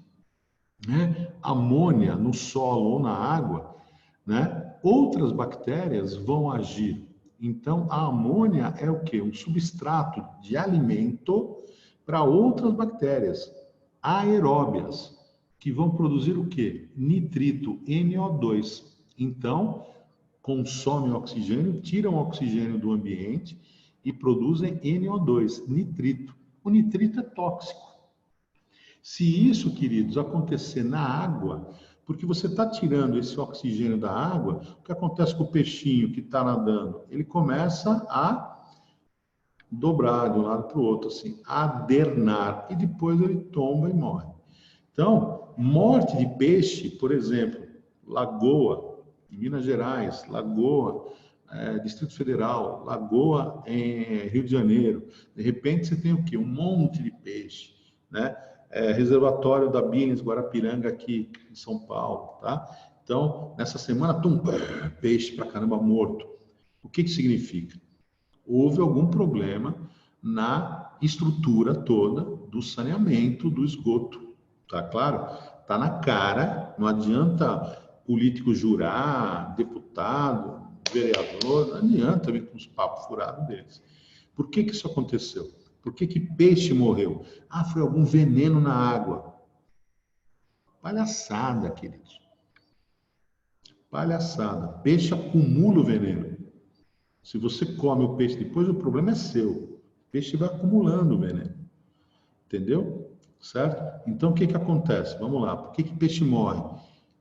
né, amônia no solo ou na água, né, outras bactérias vão agir. Então, a amônia é o quê? Um substrato de alimento para outras bactérias aeróbias, que vão produzir o quê? Nitrito, NO2. Então, consomem oxigênio, tiram o oxigênio do ambiente e produzem NO2, nitrito. O nitrito é tóxico. Se isso, queridos, acontecer na água, porque você está tirando esse oxigênio da água, o que acontece com o peixinho que está nadando? Ele começa a dobrar de um lado para o outro, assim, adernar, e depois ele tomba e morre. Então, morte de peixe, por exemplo, Lagoa, em Minas Gerais, Lagoa, Distrito Federal, Lagoa em Rio de Janeiro. De repente você tem o quê? Um monte de peixe, né? Reservatório da Bines, Guarapiranga, aqui em São Paulo, tá? Então, nessa semana, peixe pra caramba morto. O que que significa? Houve algum problema na estrutura toda do saneamento do esgoto, tá claro? Tá na cara, não adianta político jurar, deputado, vereador, não adianta vir com os papos furados deles. Por que que isso aconteceu? Por que que peixe morreu? Ah, foi algum veneno na água. Palhaçada, queridos. Palhaçada. Peixe acumula o veneno. Se você come o peixe depois, o problema é seu. O peixe vai acumulando o veneno. Entendeu? Certo? Então, o que acontece? Vamos lá. Por que peixe morre?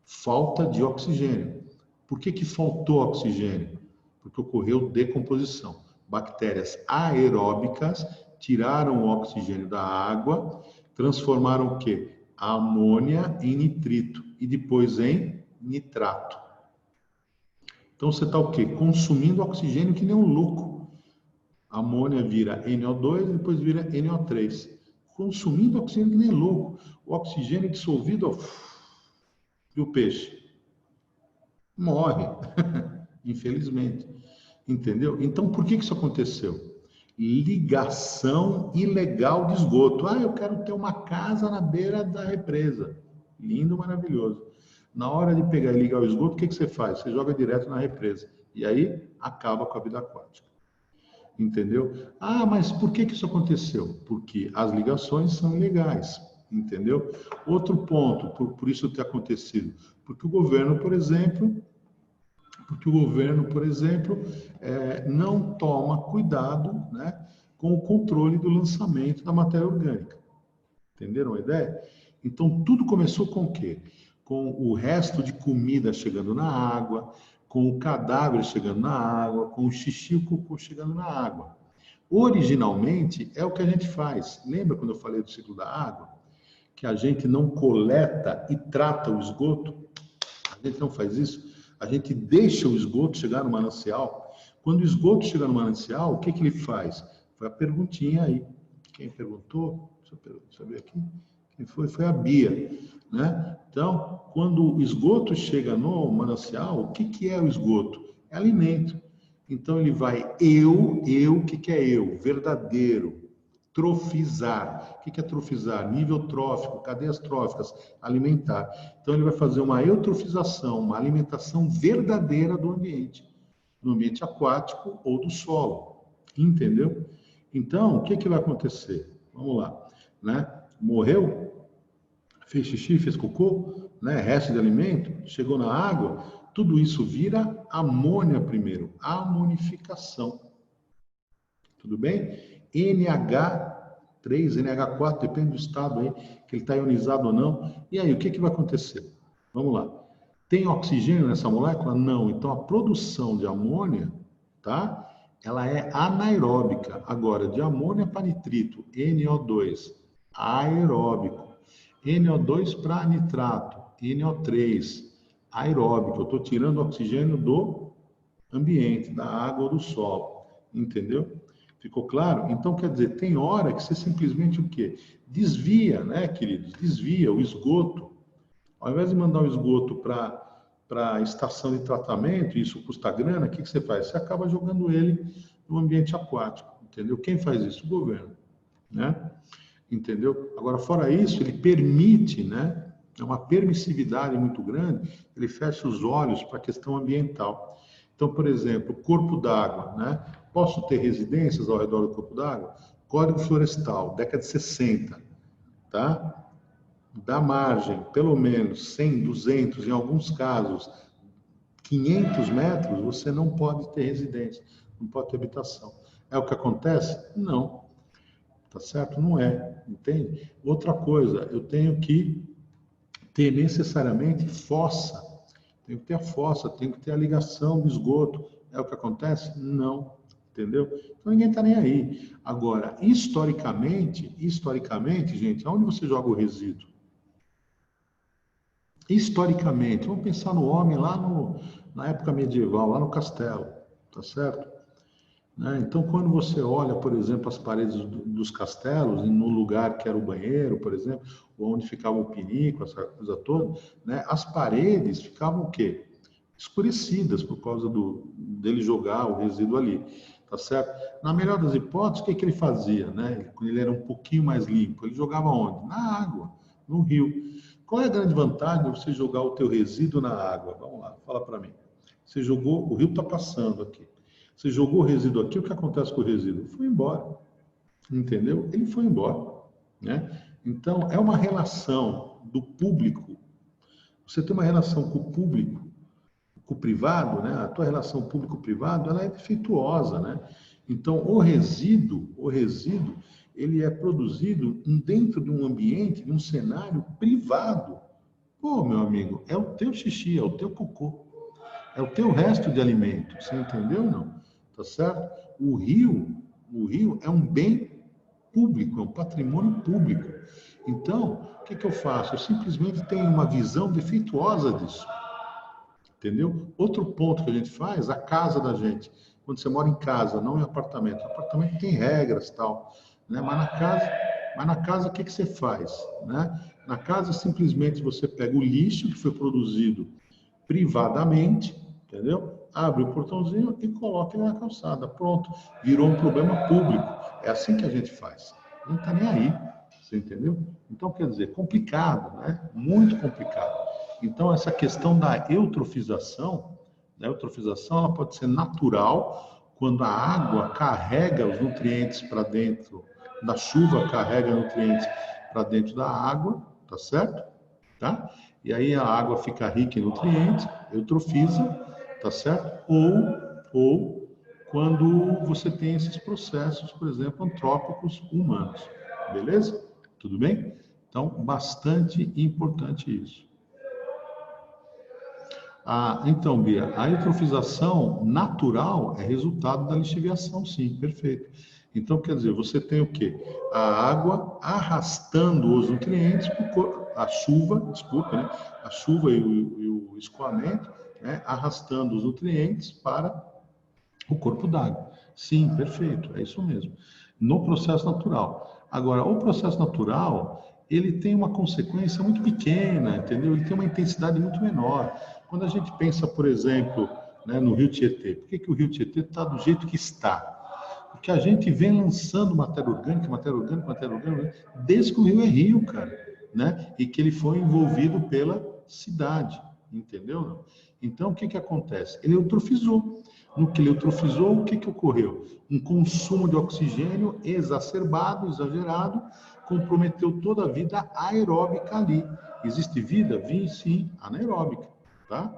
Falta de oxigênio. Por que faltou oxigênio? Porque ocorreu decomposição. Bactérias aeróbicas tiraram o oxigênio da água, transformaram o quê? A amônia em nitrito e depois em nitrato. Então, você está o quê? Consumindo oxigênio que nem um louco. A amônia vira NO2 e depois vira NO3. Consumindo oxigênio que nem louco. O oxigênio dissolvido, ó, e o peixe morre, infelizmente. Entendeu? Então, por que isso aconteceu? Ligação ilegal de esgoto. Ah, eu quero ter uma casa na beira da represa. Lindo, maravilhoso. Na hora de pegar e ligar o esgoto, o que você faz? Você joga direto na represa. E aí, acaba com a vida aquática. Entendeu? Ah, mas por que isso aconteceu? Porque as ligações são ilegais. Entendeu? Outro ponto, por isso ter acontecido. Porque o governo, por exemplo, não toma cuidado, né, com o controle do lançamento da matéria orgânica. Entenderam a ideia? Então, tudo começou com o quê? Com o resto de comida chegando na água, com o cadáver chegando na água, com o xixi e o cocô chegando na água. Originalmente, é o que a gente faz. Lembra quando eu falei do ciclo da água? Que a gente não coleta e trata o esgoto? A gente não faz isso. A gente deixa o esgoto chegar no manancial. Quando o esgoto chega no manancial, o que ele faz? Foi a perguntinha aí. Quem perguntou? Deixa eu ver aqui. Quem foi? Foi a Bia. Né? Então, quando o esgoto chega no manancial, o que é o esgoto? É alimento. Então, ele vai o que é eu? Verdadeiro. Trofizar. O que é trofizar? Nível trófico, cadeias tróficas, alimentar. Então, ele vai fazer uma eutrofização, uma alimentação verdadeira do ambiente aquático ou do solo. Entendeu? Então, o que vai acontecer? Vamos lá. Né? Morreu, fez xixi, fez cocô, né? Resto de alimento, chegou na água, tudo isso vira amônia primeiro, amonificação. Tudo bem? NH3, NH4, depende do estado aí, que ele está ionizado ou não. E aí, o que vai acontecer? Vamos lá. Tem oxigênio nessa molécula? Não. Então, a produção de amônia, tá? Ela é anaeróbica. Agora, de amônia para nitrito, NO2, aeróbico. NO2 para nitrato, NO3, aeróbico. Eu estou tirando oxigênio do ambiente, da água ou do solo. Entendeu? Ficou claro? Então, quer dizer, tem hora que você simplesmente o quê? Desvia, né, queridos? Desvia o esgoto. Ao invés de mandar o esgoto para a estação de tratamento, e isso custa grana, o que você faz? Você acaba jogando ele no ambiente aquático, entendeu? Quem faz isso? O governo, né? Entendeu? Agora, fora isso, ele permite, né? É uma permissividade muito grande, ele fecha os olhos para a questão ambiental. Então, por exemplo, corpo d'água, né? Posso ter residências ao redor do corpo d'água? Código Florestal, década de 60, tá? Da margem, pelo menos 100, 200, em alguns casos, 500 metros, você não pode ter residência, não pode ter habitação. É o que acontece? Não. Tá certo? Não é, entende? Outra coisa, eu tenho que ter necessariamente fossa. Tenho que ter a fossa, tenho que ter a ligação do esgoto. É o que acontece? Não. Entendeu? Então ninguém está nem aí. Agora, historicamente, gente, aonde você joga o resíduo? Historicamente, vamos pensar no homem lá na época medieval, lá no castelo, tá certo? Né? Então, quando você olha, por exemplo, as paredes dos castelos, no lugar que era o banheiro, por exemplo, onde ficava o pinico, essa coisa toda, né? As paredes ficavam o quê? Escurecidas por causa dele jogar o resíduo ali, tá certo? Na melhor das hipóteses, o que ele fazia, né? Quando ele era um pouquinho mais limpo, ele jogava onde? Na água, no rio. Qual é a grande vantagem de você jogar o teu resíduo na água? Vamos lá, fala para mim. Você jogou, o rio está passando aqui. Você jogou o resíduo aqui, o que acontece com o resíduo? Ele foi embora. Entendeu? Ele foi embora. Né? Então, é uma relação do público. Você tem uma relação com o público, com o privado, né? A tua relação público-privado, ela é defeituosa, né? Então, o resíduo, ele é produzido dentro de um ambiente, de um cenário privado. Pô, meu amigo, é o teu xixi, é o teu cocô, é o teu resto de alimento. Você entendeu, não? Tá certo? O rio é um bem público, é um patrimônio público. Então, o que eu faço? Eu simplesmente tenho uma visão defeituosa disso. Entendeu? Outro ponto que a gente faz, a casa da gente. Quando você mora em casa, não em apartamento. Apartamento tem regras, tal, né? Mas na casa o que você faz, né? Na casa simplesmente você pega o lixo que foi produzido privadamente, entendeu? Abre o portãozinho e coloca ele na calçada. Pronto, virou um problema público. É assim que a gente faz. Não está nem aí, você entendeu? Então, quer dizer, complicado, né? Muito complicado. Então, essa questão da eutrofização, ela pode ser natural, quando a água carrega os nutrientes para dentro, da chuva carrega nutrientes para dentro da água, tá certo? Tá? E aí a água fica rica em nutrientes, eutrofiza, tá certo? Ou quando você tem esses processos, por exemplo, antrópicos humanos, beleza? Tudo bem? Então, bastante importante isso. Então, Bia, a eutrofização natural é resultado da lixiviação, sim, perfeito. Então, quer dizer, você tem o quê? A água arrastando os nutrientes, a chuva, desculpa, né? A chuva e o escoamento, né? Arrastando os nutrientes para o corpo d'água. Sim, perfeito, é isso mesmo. No processo natural. Agora, o processo natural, ele tem uma consequência muito pequena, entendeu? Ele tem uma intensidade muito menor. Quando a gente pensa, por exemplo, né, no Rio Tietê, por que o Rio Tietê está do jeito que está? Porque a gente vem lançando matéria orgânica, desde que o rio é rio, cara, né? E que ele foi envolvido pela cidade, entendeu? Então, o que acontece? Ele eutrofizou. No que ele eutrofizou, o que ocorreu? Um consumo de oxigênio exacerbado, exagerado, comprometeu toda a vida aeróbica ali. Existe vida? Sim, anaeróbica, tá?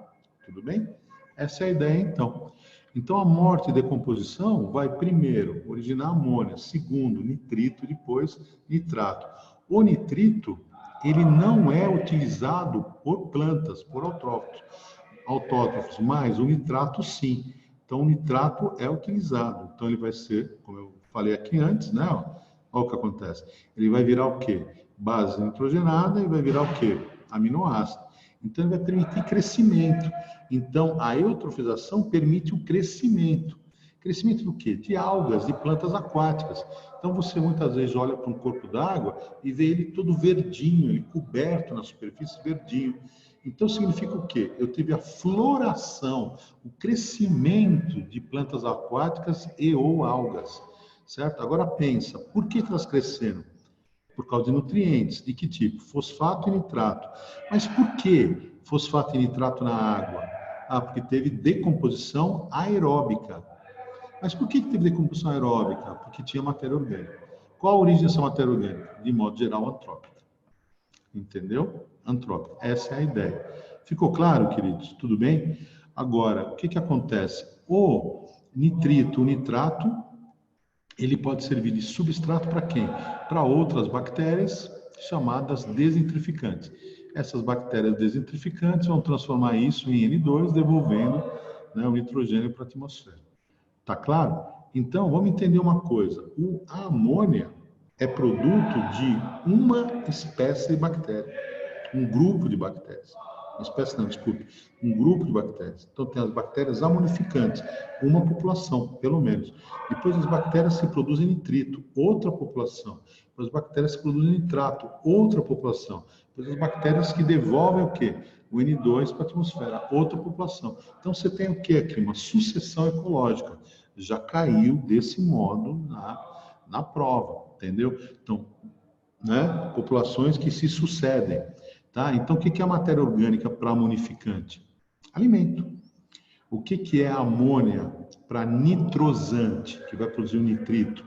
Tudo bem? Essa é a ideia, então. Então, a morte e decomposição vai primeiro originar amônia, segundo nitrito, depois nitrato. O nitrito, ele não é utilizado por plantas, por autótrofos, mas o nitrato sim. Então, o nitrato é utilizado. Então, ele vai ser, como eu falei aqui antes, né? Olha o que acontece. Ele vai virar o quê? Base nitrogenada e vai virar o quê? Aminoácido. Então, ele vai permitir crescimento. Então, a eutrofização permite o crescimento. Crescimento do quê? De algas, de plantas aquáticas. Então, você muitas vezes olha para um corpo d'água e vê ele todo verdinho, ele coberto na superfície, verdinho. Então, significa o quê? Eu tive a floração, o crescimento de plantas aquáticas e ou algas, certo? Agora pensa, por que elas cresceram? Por causa de nutrientes. De que tipo? Fosfato e nitrato. Mas por que fosfato e nitrato na água? Porque teve decomposição aeróbica. Mas por que teve decomposição aeróbica? Porque tinha matéria orgânica. Qual a origem dessa matéria orgânica? De modo geral, antrópica. Entendeu? Antrópica. Essa é a ideia. Ficou claro, queridos? Tudo bem? Agora, o que acontece? O nitrito, o nitrato, ele pode servir de substrato para quem? Para outras bactérias chamadas desentrificantes. Essas bactérias desentrificantes vão transformar isso em N2, devolvendo, né, o nitrogênio para a atmosfera. Tá claro? Então, vamos entender uma coisa. A amônia é produto de uma espécie de bactéria, um grupo de bactérias. Uma espécie não, desculpe, um grupo de bactérias. Então, tem as bactérias amonificantes, uma população, pelo menos. Depois, as bactérias que produzem nitrito, outra população. Depois, as bactérias que produzem nitrato, outra população. Depois, as bactérias que devolvem o quê? O N2 para a atmosfera, outra população. Então, você tem o quê aqui? Uma sucessão ecológica. Já caiu desse modo na prova, entendeu? Então, né, populações que se sucedem. Tá? Então, o que é a matéria orgânica para amonificante? Alimento. O que é a amônia para nitrosante, que vai produzir o nitrito?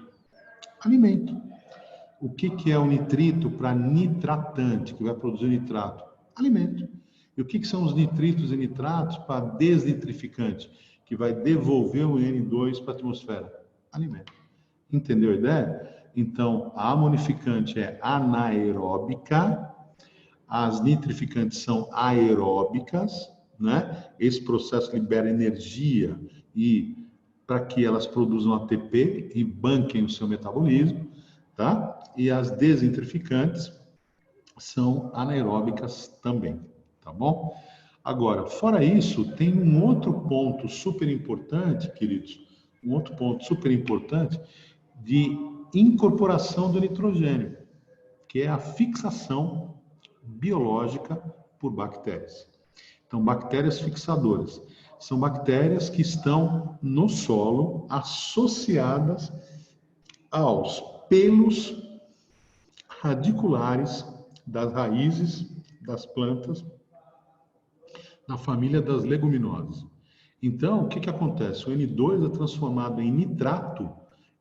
Alimento. O que é o nitrito para nitratante, que vai produzir o nitrato? Alimento. E o que são os nitritos e nitratos para desnitrificante, que vai devolver o N2 para a atmosfera? Alimento. Entendeu a ideia? Então, a amonificante é anaeróbica, as nitrificantes são aeróbicas, né? Esse processo libera energia e para que elas produzam ATP e banquem o seu metabolismo, tá? E as desnitrificantes são anaeróbicas também, tá bom? Agora, fora isso, tem um outro ponto super importante, queridos, um outro ponto super importante de incorporação do nitrogênio, que é a fixação biológica por bactérias. Então, bactérias fixadoras são bactérias que estão no solo associadas aos pelos radiculares das raízes das plantas na família das leguminosas. Então, o que acontece? O N2 é transformado em nitrato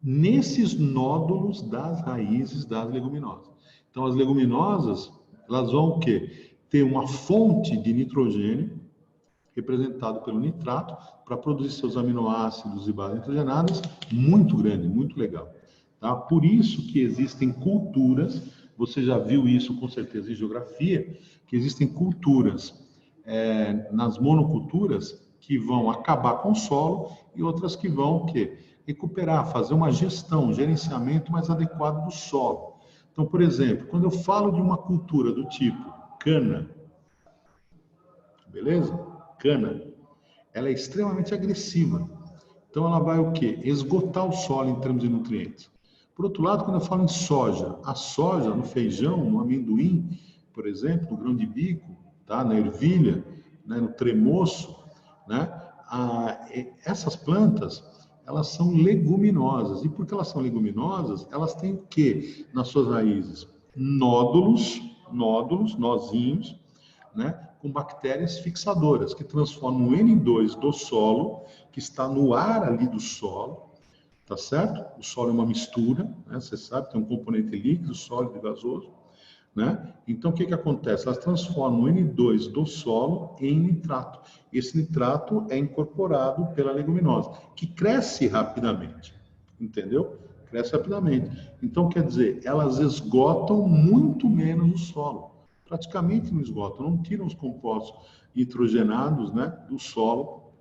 nesses nódulos das raízes das leguminosas. Então, as leguminosas, elas vão o quê? Ter uma fonte de nitrogênio, representado pelo nitrato, para produzir seus aminoácidos e bases nitrogenadas, muito grande, muito legal. Tá? Por isso que existem culturas, você já viu isso com certeza em geografia, que existem culturas nas monoculturas que vão acabar com o solo e outras que vão o quê? Recuperar, fazer uma gestão, um gerenciamento mais adequado do solo. Então, por exemplo, quando eu falo de uma cultura do tipo cana, beleza? Cana, ela é extremamente agressiva. Então, ela vai o quê? Esgotar o solo em termos de nutrientes. Por outro lado, quando eu falo em soja, a soja no feijão, no amendoim, por exemplo, no grão de bico, tá? Na ervilha, né? No tremoço, né? Essas plantas, elas são leguminosas. E por que elas são leguminosas? Elas têm o quê nas suas raízes? Nódulos, nozinhos, né? Com bactérias fixadoras, que transformam o N2 do solo, que está no ar ali do solo, tá certo? O solo é uma mistura, né? Você sabe, tem um componente líquido, sólido e gasoso, né? Então, o que acontece? Elas transformam o N2 do solo em nitrato. Esse nitrato é incorporado pela leguminosa, que cresce rapidamente, entendeu? Cresce rapidamente. Então, quer dizer, elas esgotam muito menos o solo. Praticamente não esgotam, não tiram os compostos nitrogenados, né, do solo,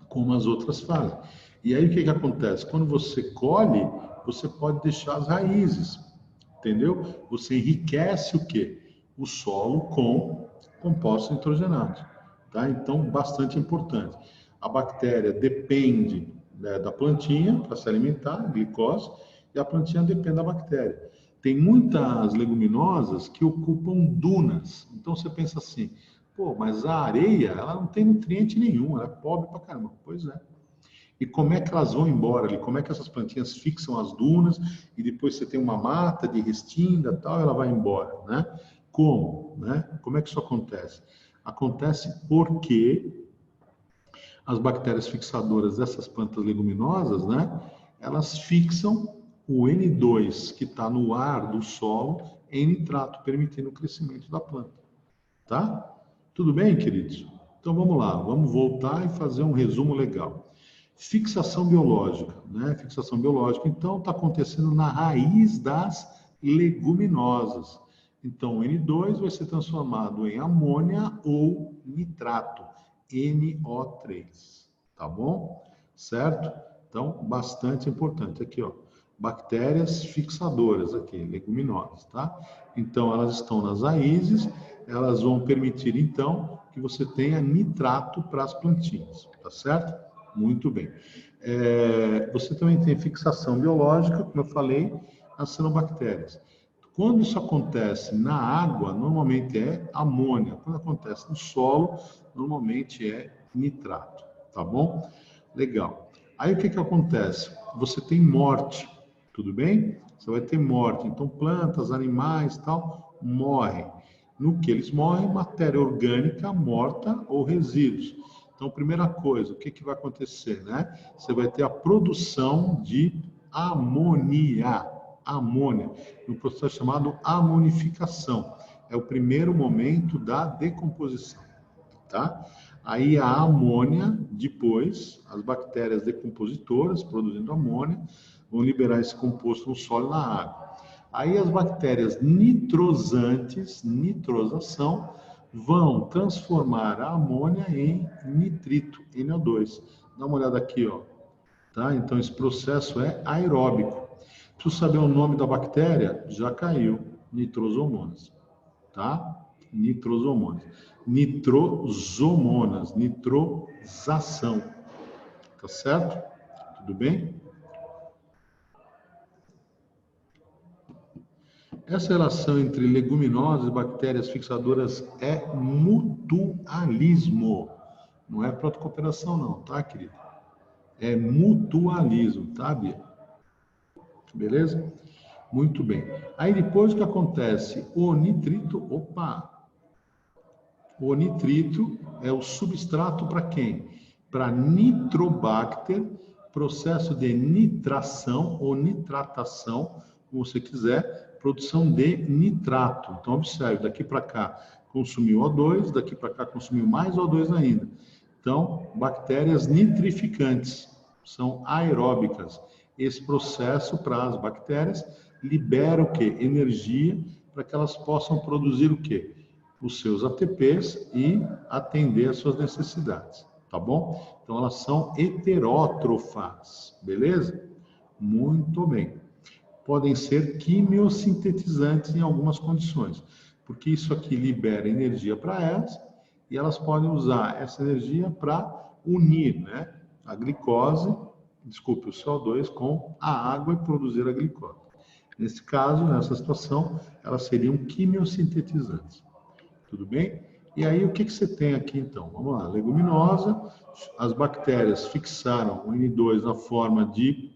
como as outras fazem. E aí, o que acontece? Quando você colhe, você pode deixar as raízes, entendeu? Você enriquece o quê? O solo com compostos nitrogenados, tá? Então, bastante importante. A bactéria depende, né, da plantinha para se alimentar, glicose, e a plantinha depende da bactéria. Tem muitas leguminosas que ocupam dunas. Então, você pensa assim, pô, mas a areia, ela não tem nutriente nenhum, ela é pobre pra caramba. Pois é. E como é que elas vão embora ali? Como é que essas plantinhas fixam as dunas e depois você tem uma mata de restinga e tal, ela vai embora, né? Como, né? Como é que isso acontece? Acontece porque as bactérias fixadoras dessas plantas leguminosas, né? Elas fixam o N2 que está no ar do solo em nitrato, permitindo o crescimento da planta, tá? Tudo bem, queridos? Então vamos lá, vamos voltar e fazer um resumo legal. Fixação biológica, né? Fixação biológica, então, está acontecendo na raiz das leguminosas. Então, o N2 vai ser transformado em amônia ou nitrato, NO3, tá bom? Certo? Então, bastante importante. Aqui, ó, bactérias fixadoras aqui, leguminosas, tá? Então, elas estão nas raízes, elas vão permitir, então, que você tenha nitrato para as plantinhas, tá certo? Muito bem. Você também tem fixação biológica, como eu falei, as cianobactérias. Quando isso acontece na água, normalmente é amônia. Quando acontece no solo, normalmente é nitrato. Tá bom? Legal. Aí o que acontece? Você tem morte, tudo bem? Você vai ter morte. Então, plantas, animais, tal, morrem. No que eles morrem? Matéria orgânica morta ou resíduos. Então, primeira coisa, o que vai acontecer, né? Você vai ter a produção de amônia, no processo chamado amonificação. É o primeiro momento da decomposição, tá? Aí a amônia, depois, as bactérias decompositoras, produzindo amônia, vão liberar esse composto no solo e na água. Aí as bactérias nitrosantes, nitrosação, vão transformar a amônia em nitrito, NO2. Dá uma olhada aqui, ó. Tá? Então esse processo é aeróbico. Preciso saber o nome da bactéria? Já caiu. Nitrosomonas. Tá? Nitrosomonas. Nitrosomonas. Nitrosação. Tá certo? Tudo bem? Essa relação entre leguminosas e bactérias fixadoras é mutualismo. Não é protocooperação não, tá, querido? É mutualismo, tá, Bia? Beleza? Muito bem. Aí depois o que acontece? O nitrito, o nitrito é o substrato para quem? Para Nitrobacter, processo de nitração ou nitratação, como você quiser, produção de nitrato. Então, observe, daqui para cá consumiu O2, daqui para cá consumiu mais O2 ainda. Então, bactérias nitrificantes, são aeróbicas. Esse processo para as bactérias libera o quê? Energia para que elas possam produzir o quê? Os seus ATPs e atender às suas necessidades, tá bom? Então, elas são heterótrofas, beleza? Muito bem. Podem ser quimiosintetizantes em algumas condições, porque isso aqui libera energia para elas e elas podem usar essa energia para unir, né, a glicose, desculpe, o CO2 com a água e produzir a glicose. Nesse caso, nessa situação, elas seriam quimiosintetizantes. Tudo bem? E aí, o que você tem aqui, então? Vamos lá, leguminosa, as bactérias fixaram o N2 na forma de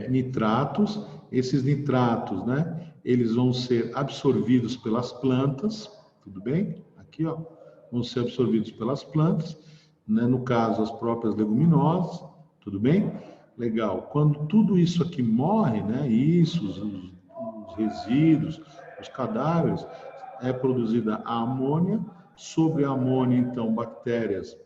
nitratos. Esses nitratos, né, eles vão ser absorvidos pelas plantas, tudo bem? Aqui, ó, vão ser absorvidos pelas plantas, né, no caso, as próprias leguminosas, tudo bem? Legal. Quando tudo isso aqui morre, né, isso, os resíduos, os cadáveres, é produzida a amônia. Sobre a amônia, então, bactérias,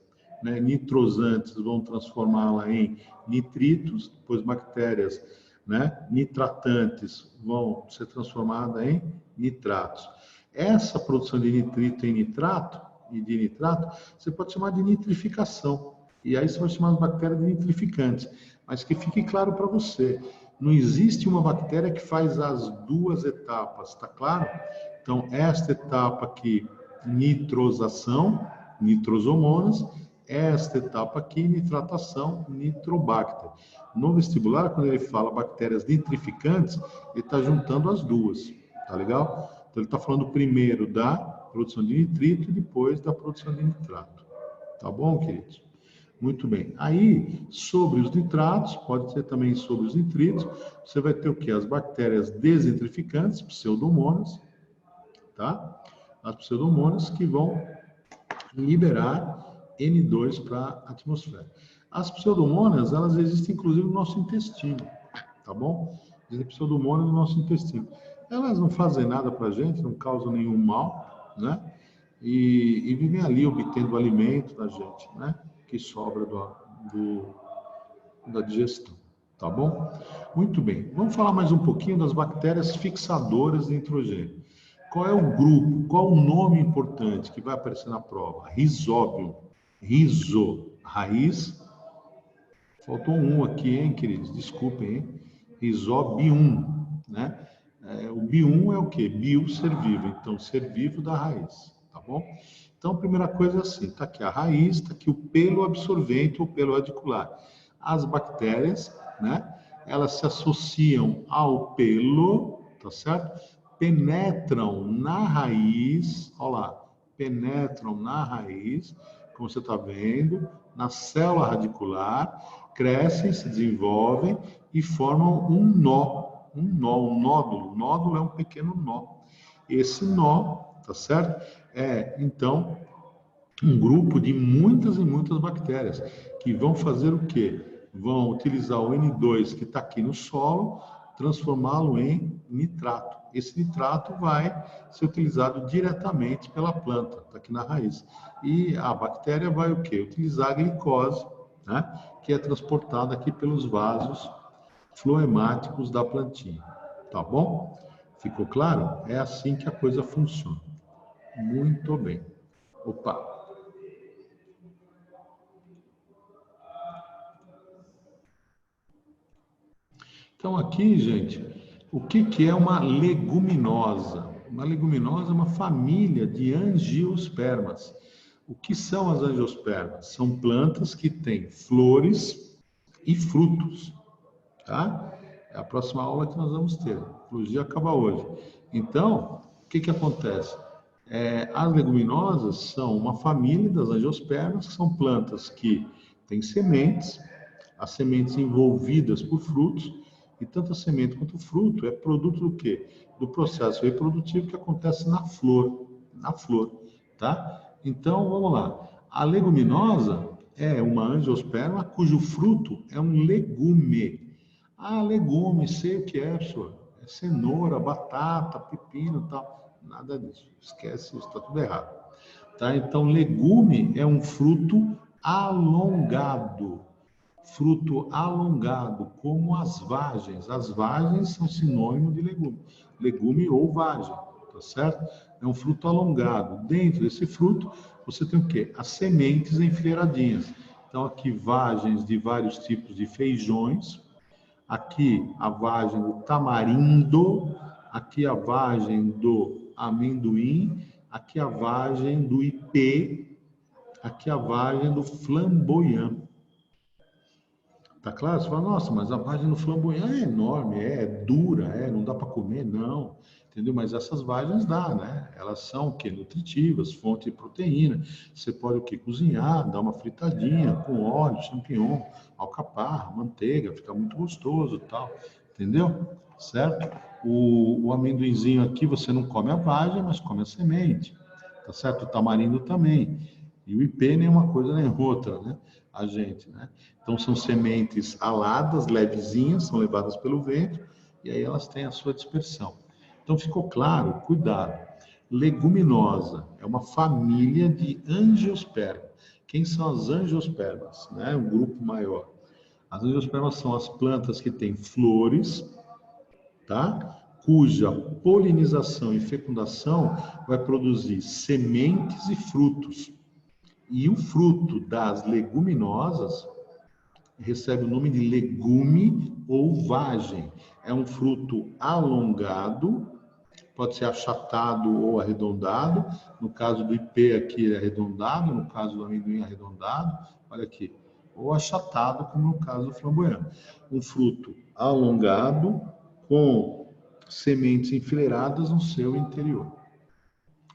né, nitrosantes vão transformá-la em nitritos, depois bactérias, né, nitratantes vão ser transformadas em nitratos. Essa produção de nitrito em nitrato e de nitrato, você pode chamar de nitrificação. E aí você vai chamar as bactérias de nitrificantes. Mas que fique claro para você, não existe uma bactéria que faz as duas etapas, tá claro? Então, esta etapa aqui, nitrosação, nitrosomonas, esta etapa aqui, nitratação, nitrobacter. No vestibular, quando ele fala bactérias nitrificantes, ele está juntando as duas, tá legal? Então, ele está falando primeiro da produção de nitrito e depois da produção de nitrato. Tá bom, queridos? Muito bem. Aí, sobre os nitratos, pode ser também sobre os nitritos, você vai ter o quê? As bactérias desnitrificantes, pseudomonas, tá? As pseudomonas que vão liberar N2 para a atmosfera. As pseudomonas, elas existem inclusive no nosso intestino, tá bom? Existem pseudomonas no nosso intestino. Elas não fazem nada para a gente, não causam nenhum mal, né? E vivem ali obtendo o alimento da gente, né? Que sobra da digestão, tá bom? Muito bem. Vamos falar mais um pouquinho das bactérias fixadoras de nitrogênio. Qual é o grupo, qual o nome importante que vai aparecer na prova? Rizóbio. Rizo, raiz. Faltou um aqui, hein, queridos? Desculpem, hein? Rizóbium, né? O bium é o quê? Bio, ser vivo. Então, ser vivo da raiz, tá bom? Então, a primeira coisa é assim, tá aqui a raiz, tá aqui o pelo absorvente ou pelo radicular. As bactérias, né? Elas se associam ao pelo, tá certo? Penetram na raiz, olha lá, penetram na raiz, como você está vendo, na célula radicular, crescem, se desenvolvem e formam um nódulo. Nódulo é um pequeno nó. Esse nó, tá certo? Então, um grupo de muitas e muitas bactérias que vão fazer o quê? Vão utilizar o N2 que está aqui no solo, transformá-lo em nitrato. esse nitrato vai ser utilizado diretamente pela planta, está aqui na raiz. E a bactéria vai o quê? Utilizar a glicose, né, que é transportada aqui pelos vasos floemáticos da plantinha. Tá bom? Ficou claro? É assim que a coisa funciona. Muito bem. Opa! Então aqui, gente, o que é uma leguminosa? Uma leguminosa é uma família de angiospermas. O que são as angiospermas? São plantas que têm flores e frutos, tá? É a próxima aula que nós vamos ter. Inclusive acaba hoje. Então, o que acontece? As leguminosas são uma família das angiospermas, que são plantas que têm sementes, as sementes envolvidas por frutos, e tanto a semente quanto o fruto é produto do quê? Do processo reprodutivo que acontece na flor, tá? Então, vamos lá. A leguminosa é uma angiosperma cujo fruto é um legume. Ah, legume, sei o que é, senhor. É cenoura, batata, pepino e tal. Nada disso. Esquece isso, está tudo errado. Tá? Então, legume é um fruto alongado. Fruto alongado, como as vagens. As vagens são sinônimo de legume. Legume ou vagem, tá certo? É um fruto alongado. Dentro desse fruto, você tem o quê? As sementes enfileiradinhas. Então, aqui, vagens de vários tipos de feijões. Aqui, a vagem do tamarindo. Aqui, a vagem do amendoim. Aqui, a vagem do ipê. Aqui, a vagem do flamboyant. Tá claro? Você fala, nossa, mas a vagem do flamboyant é enorme, é dura, não dá para comer, não. Entendeu? Mas essas vagens dá, né? Elas são o quê? Nutritivas, fonte de proteína. Você pode o quê? Cozinhar, dar uma fritadinha com óleo, champignon, alcaparra, manteiga, fica muito gostoso e tal. Entendeu? Certo? O amendoinzinho aqui, você não come a vagem, mas come a semente. Tá certo? O tamarindo também. E o ipê nem uma coisa nem outra, né? A gente, né? Então, são sementes aladas, levezinhas, são levadas pelo vento, e aí elas têm a sua dispersão. Então, ficou claro? Cuidado. Leguminosa é uma família de angiospermas. Quem são as angiospermas? Né? Um grupo maior. As angiospermas são as plantas que têm flores, tá? Cuja polinização e fecundação vai produzir sementes e frutos. E o fruto das leguminosas recebe o nome de legume ou vagem. É um fruto alongado, pode ser achatado ou arredondado. No caso do ipê aqui é arredondado, no caso do amendoim arredondado, olha aqui. Ou achatado, como no caso do flamboyant. Um fruto alongado com sementes enfileiradas no seu interior.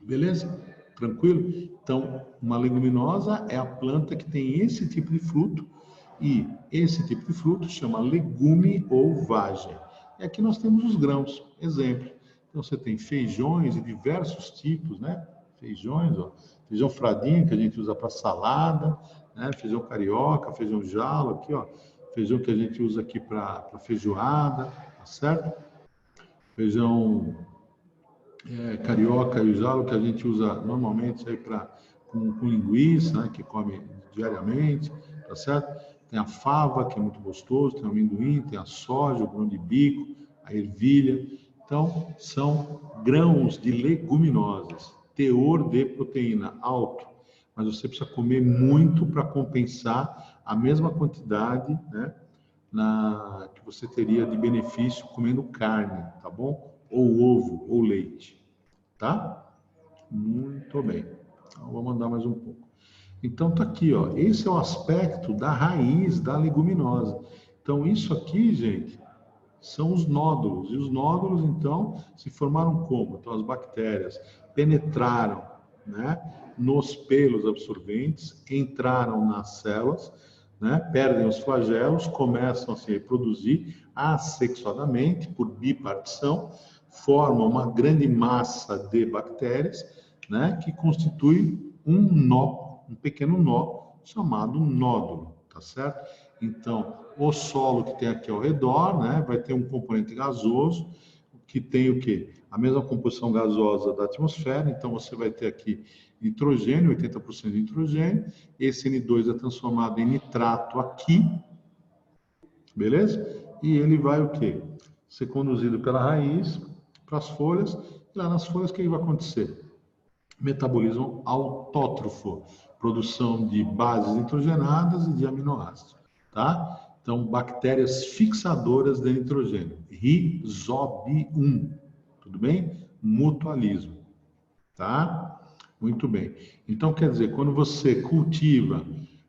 Beleza? Tranquilo? Então, uma leguminosa é a planta que tem esse tipo de fruto, e esse tipo de fruto chama legume ou vagem. E aqui nós temos os grãos, exemplo. Então, você tem feijões de diversos tipos, né? Feijões, ó. Feijão fradinho, que a gente usa para salada, né? Feijão carioca, feijão jalo, aqui, ó. Feijão que a gente usa aqui para feijoada, tá certo? Feijão carioca e o jalo, que a gente usa normalmente aí com linguiça, né, que come diariamente, tá certo? Tem a fava, que é muito gostoso, tem o amendoim, tem a soja, o grão de bico, a ervilha. Então, são grãos de leguminosas, teor de proteína alto, mas você precisa comer muito para compensar a mesma quantidade, né, que você teria de benefício comendo carne, tá bom? Ou ovo, ou leite, tá? Muito bem. Então, vou mandar mais um pouco. Então, tá aqui, ó. Esse é o aspecto da raiz da leguminosa. Então, isso aqui, gente, são os nódulos. E os nódulos, então, se formaram como? Então, as bactérias penetraram, né, nos pelos absorventes, entraram nas células, né, perdem os flagelos, começam a se reproduzir assexuadamente, por bipartição, formam uma grande massa de bactérias, né, que constitui um nó, um pequeno nó, chamado nódulo, tá certo? Então, o solo que tem aqui ao redor, né, vai ter um componente gasoso, que tem o quê? A mesma composição gasosa da atmosfera, então você vai ter aqui nitrogênio, 80% de nitrogênio, esse N2 é transformado em nitrato aqui, beleza? E ele vai o quê? Ser conduzido pela raiz para as folhas, e lá nas folhas o que vai acontecer? Metabolismo autótrofo, produção de bases nitrogenadas e de aminoácidos, tá? Então, bactérias fixadoras de nitrogênio, Rhizobium, tudo bem? Mutualismo, tá? Muito bem. Então, quer dizer, quando você cultiva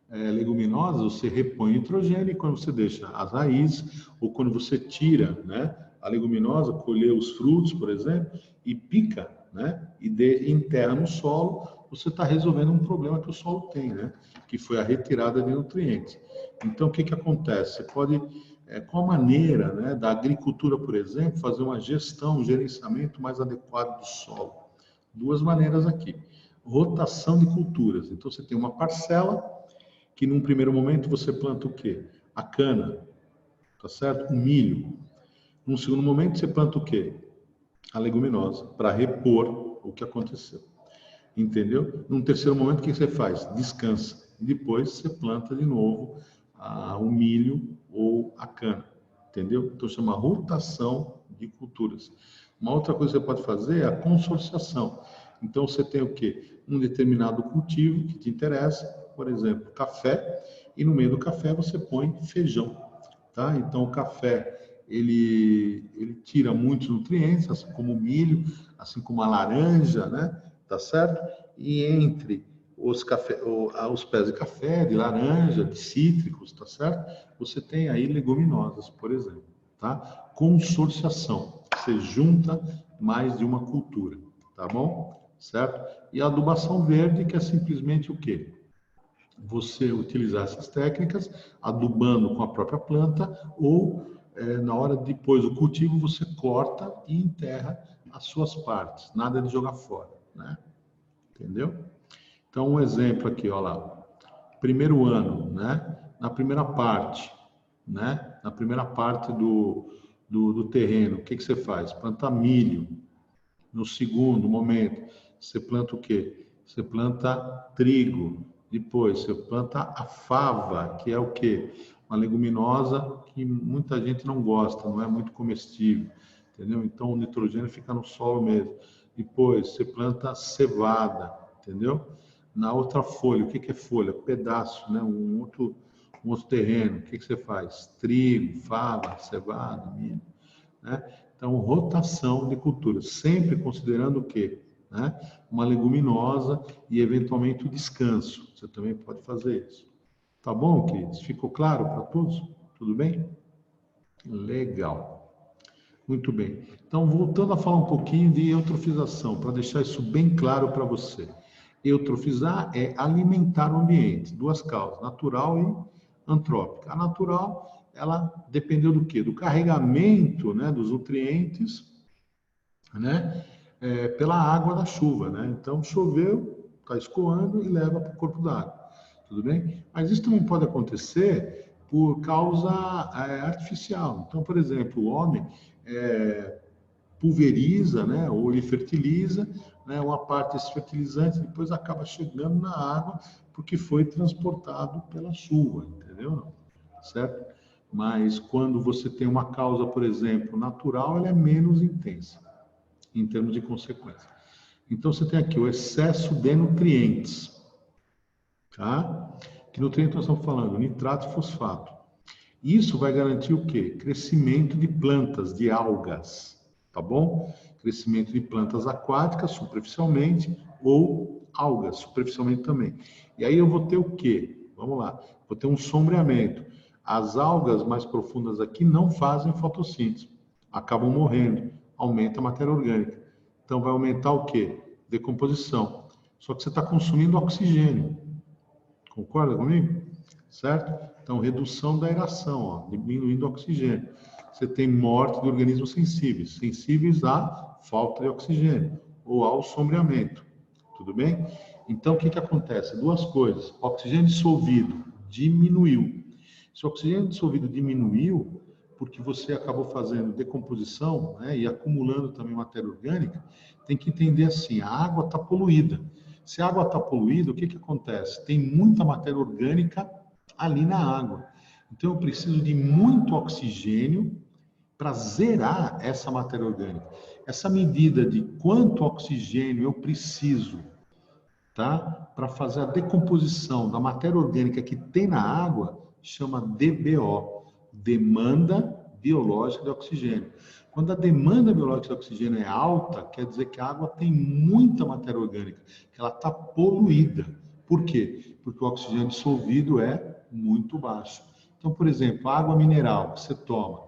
leguminosas, você repõe nitrogênio, e quando você deixa as raízes, ou quando você tira, né, a leguminosa, colher os frutos, por exemplo, e pica, né, e enterra no solo, você está resolvendo um problema que o solo tem, né, que foi a retirada de nutrientes. Então, o que acontece? Você pode, com a maneira, né, da agricultura, por exemplo, fazer uma gestão, um gerenciamento mais adequado do solo. Duas maneiras aqui. Rotação de culturas. Então, você tem uma parcela que, num primeiro momento, você planta o quê? A cana, tá certo? O milho. Num segundo momento, você planta o quê? A leguminosa, para repor o que aconteceu. Entendeu? Num terceiro momento, o que você faz? Descansa. E depois você planta de novo o milho ou a cana. Entendeu? Então, chama rotação de culturas. Uma outra coisa que você pode fazer é a consorciação. Então, você tem o quê? Um determinado cultivo que te interessa, por exemplo, café, e no meio do café você põe feijão, tá? Então, o café, ele tira muitos nutrientes, assim como o milho, assim como a laranja, né? Tá certo? E entre os pés de café, de laranja, de cítricos, tá certo? Você tem aí leguminosas, por exemplo, tá? Consorciação. Você junta mais de uma cultura, tá bom? Certo? E a adubação verde, que é simplesmente o quê? Você utilizar essas técnicas, adubando com a própria planta, ou na hora depois do cultivo, você corta e enterra as suas partes. Nada de jogar fora, né? Entendeu? Então, um exemplo aqui, ó lá. Primeiro ano, né? Na primeira parte, né? Na primeira parte do terreno, o que você faz? Planta milho. No segundo momento, você planta o quê? Você planta trigo. Depois, você planta a fava, que é o quê? Uma leguminosa que muita gente não gosta, não é muito comestível, entendeu? Então, o nitrogênio fica no solo mesmo. Depois, você planta cevada, entendeu? Na outra folha, o que é folha? Pedaço, né? Um outro terreno. O que você faz? Trigo, fava, cevada, milho, né? Então, rotação de culturas, sempre considerando o quê? Né? Uma leguminosa e, eventualmente, o descanso. Você também pode fazer isso. Tá bom, queridos? Ficou claro para todos? Tudo bem? Legal. Muito bem. Então, voltando a falar um pouquinho de eutrofização, para deixar isso bem claro para você. Eutrofizar é alimentar o ambiente, duas causas, natural e antrópica. A natural, ela dependeu do quê? Do carregamento, né, dos nutrientes, né, pela água da chuva, né? Então, choveu, está escoando e leva para o corpo d'água, tudo bem? Mas isso também pode acontecer por causa artificial. Então, por exemplo, o homem pulveriza, né, ou ele fertiliza, né, uma parte desse fertilizante depois acaba chegando na água porque foi transportado pela chuva, entendeu? Certo? Mas quando você tem uma causa, por exemplo, natural, ela é menos intensa em termos de consequência. Então você tem aqui o excesso de nutrientes, tá? Que nutrientes nós estamos falando? Nitrato e fosfato. Isso vai garantir o quê? Crescimento de plantas, de algas, tá bom? Crescimento de plantas aquáticas superficialmente ou algas superficialmente também. E aí eu vou ter o quê? Vamos lá. Vou ter um sombreamento. As algas mais profundas aqui não fazem fotossíntese, acabam morrendo, aumenta a matéria orgânica. Então vai aumentar o quê? Decomposição. Só que você está consumindo oxigênio. Concorda comigo? Certo? Então, redução da aeração, ó, diminuindo o oxigênio. Você tem morte de organismos sensíveis à falta de oxigênio ou ao sombreamento. Tudo bem? Então, o que acontece? Duas coisas. O oxigênio dissolvido diminuiu. Se o oxigênio dissolvido diminuiu, porque você acabou fazendo decomposição, né, e acumulando também matéria orgânica, tem que entender assim, a água está poluída. Se a água está poluída, o que que acontece? Tem muita matéria orgânica ali na água. Então, eu preciso de muito oxigênio para zerar essa matéria orgânica. Essa medida de quanto oxigênio eu preciso, tá, para fazer a decomposição da matéria orgânica que tem na água, chama DBO, demanda biológica de oxigênio. Quando a demanda biológica de oxigênio é alta, quer dizer que a água tem muita matéria orgânica, que ela está poluída. Por quê? Porque o oxigênio dissolvido é muito baixo. Então, por exemplo, a água mineral que você toma,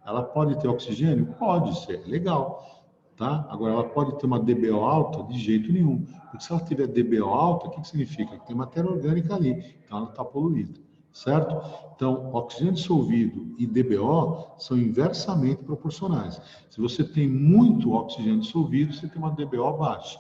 ela pode ter oxigênio? Pode ser, legal. Tá? Agora, ela pode ter uma DBO alta? De jeito nenhum. Porque se ela tiver DBO alta, o que significa? Que tem matéria orgânica ali, então ela está poluída, certo? Então, oxigênio dissolvido e DBO são inversamente proporcionais. Se você tem muito oxigênio dissolvido, você tem uma DBO baixa.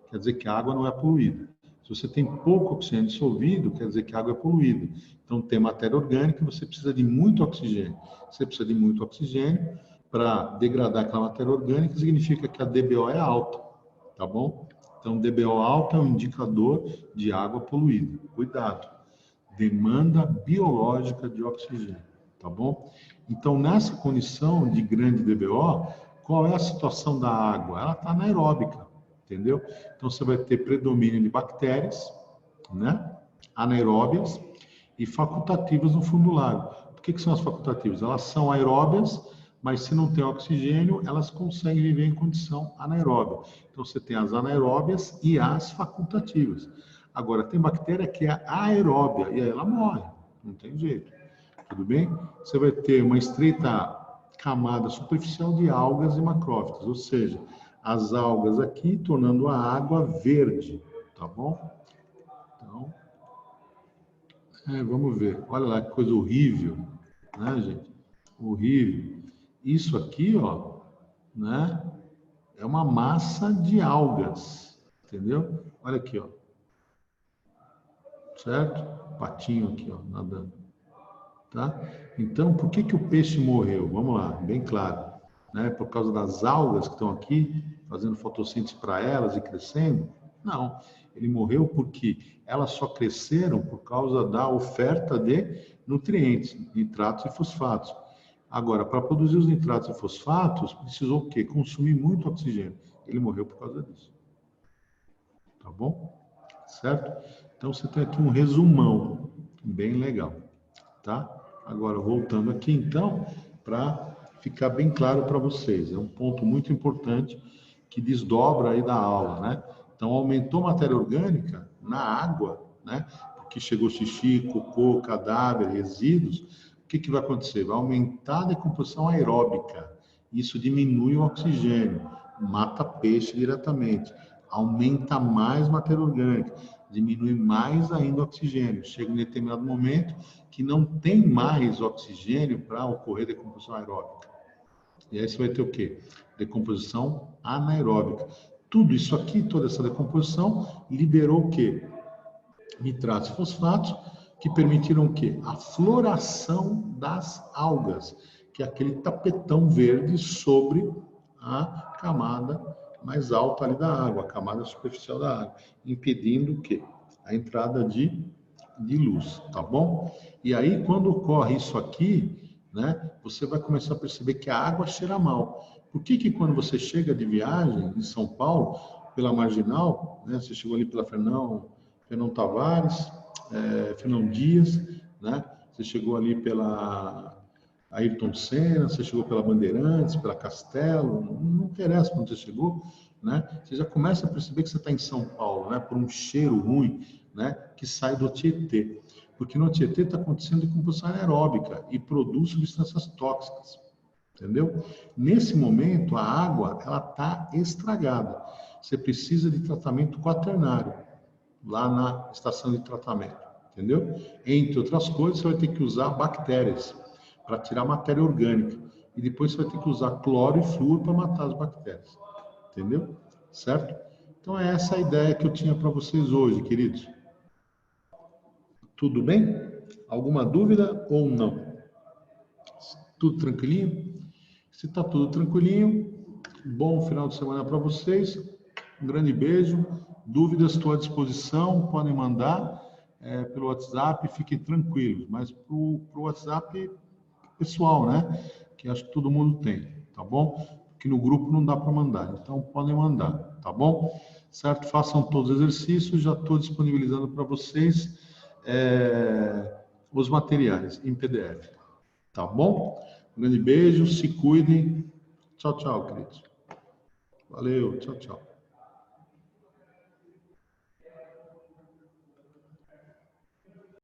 Quer dizer que a água não é poluída. Se você tem pouco oxigênio dissolvido, quer dizer que a água é poluída. Então, tem matéria orgânica, você precisa de muito oxigênio. Você precisa de muito oxigênio para degradar aquela matéria orgânica, significa que a DBO é alta, tá bom? Então, DBO alta é um indicador de água poluída. Cuidado. Demanda biológica de oxigênio, tá bom? Então, nessa condição de grande DBO, qual é a situação da água? Ela está anaeróbica, entendeu? Então, você vai ter predomínio de bactérias, né? Anaeróbias e facultativas no fundo do lago. Por que são as facultativas? Elas são aeróbias, mas se não tem oxigênio, elas conseguem viver em condição anaeróbia. Então, você tem as anaeróbias e as facultativas. Agora, tem bactéria que é aeróbia, e aí ela morre, não tem jeito. Tudo bem? Você vai ter uma estreita camada superficial de algas e macrófitas, ou seja, as algas aqui tornando a água verde, tá bom? Então, vamos ver. Olha lá que coisa horrível, né, gente? Horrível. Isso aqui, ó, né, é uma massa de algas, entendeu? Olha aqui, ó. Certo? Patinho aqui, ó, nadando. Tá? Então, por que o peixe morreu? Vamos lá, bem claro. Né? Por causa das algas que estão aqui, fazendo fotossíntese para elas e crescendo? Não. Ele morreu porque elas só cresceram por causa da oferta de nutrientes, nitratos e fosfatos. Agora, para produzir os nitratos e fosfatos, precisou o quê? Consumir muito oxigênio. Ele morreu por causa disso. Tá bom? Certo? Então, você tem aqui um resumão bem legal, tá? Agora, voltando aqui, então, para ficar bem claro para vocês. É um ponto muito importante que desdobra aí da aula, né? Então, aumentou matéria orgânica na água, né? Porque chegou xixi, cocô, cadáver, resíduos. O que vai acontecer? Vai aumentar a decomposição aeróbica. Isso diminui o oxigênio, mata peixe diretamente, aumenta mais matéria orgânica, diminui mais ainda o oxigênio. Chega em determinado momento que não tem mais oxigênio para ocorrer decomposição aeróbica. E aí você vai ter o quê? Decomposição anaeróbica. Tudo isso aqui, toda essa decomposição, liberou o quê? Nitratos e fosfatos, que permitiram o quê? A floração das algas, que é aquele tapetão verde sobre a camada mais alta ali da água, a camada superficial da água, impedindo o quê? A entrada de luz, tá bom? E aí, quando ocorre isso aqui, né, você vai começar a perceber que a água cheira mal. Por que quando você chega de viagem em São Paulo, pela Marginal, né, você chegou ali pela Fernão Tavares, Fernão Dias, né, você chegou ali pela Ayrton Senna, você chegou pela Bandeirantes, pela Castelo, não interessa quando você chegou, né? Você já começa a perceber que você está em São Paulo, né? Por um cheiro ruim, né? Que sai do Tietê. Porque no Tietê está acontecendo decomposição anaeróbica e produz substâncias tóxicas, entendeu? Nesse momento, a água, ela está estragada. Você precisa de tratamento quaternário, lá na estação de tratamento, entendeu? Entre outras coisas, você vai ter que usar bactérias para tirar matéria orgânica. E depois você vai ter que usar cloro e flúor para matar as bactérias. Entendeu? Certo? Então é essa a ideia que eu tinha para vocês hoje, queridos. Tudo bem? Alguma dúvida ou não? Tudo tranquilinho? Se está tudo tranquilinho, bom final de semana para vocês. Um grande beijo. Dúvidas, estou à disposição. Podem mandar pelo WhatsApp. Fiquem tranquilos. Mas para o WhatsApp pessoal, né? Que acho que todo mundo tem, tá bom? Que no grupo não dá para mandar. Então, podem mandar, tá bom? Certo? Façam todos os exercícios. Já estou disponibilizando para vocês os materiais em PDF. Tá bom? Um grande beijo, se cuidem. Tchau, tchau, queridos. Valeu, tchau, tchau.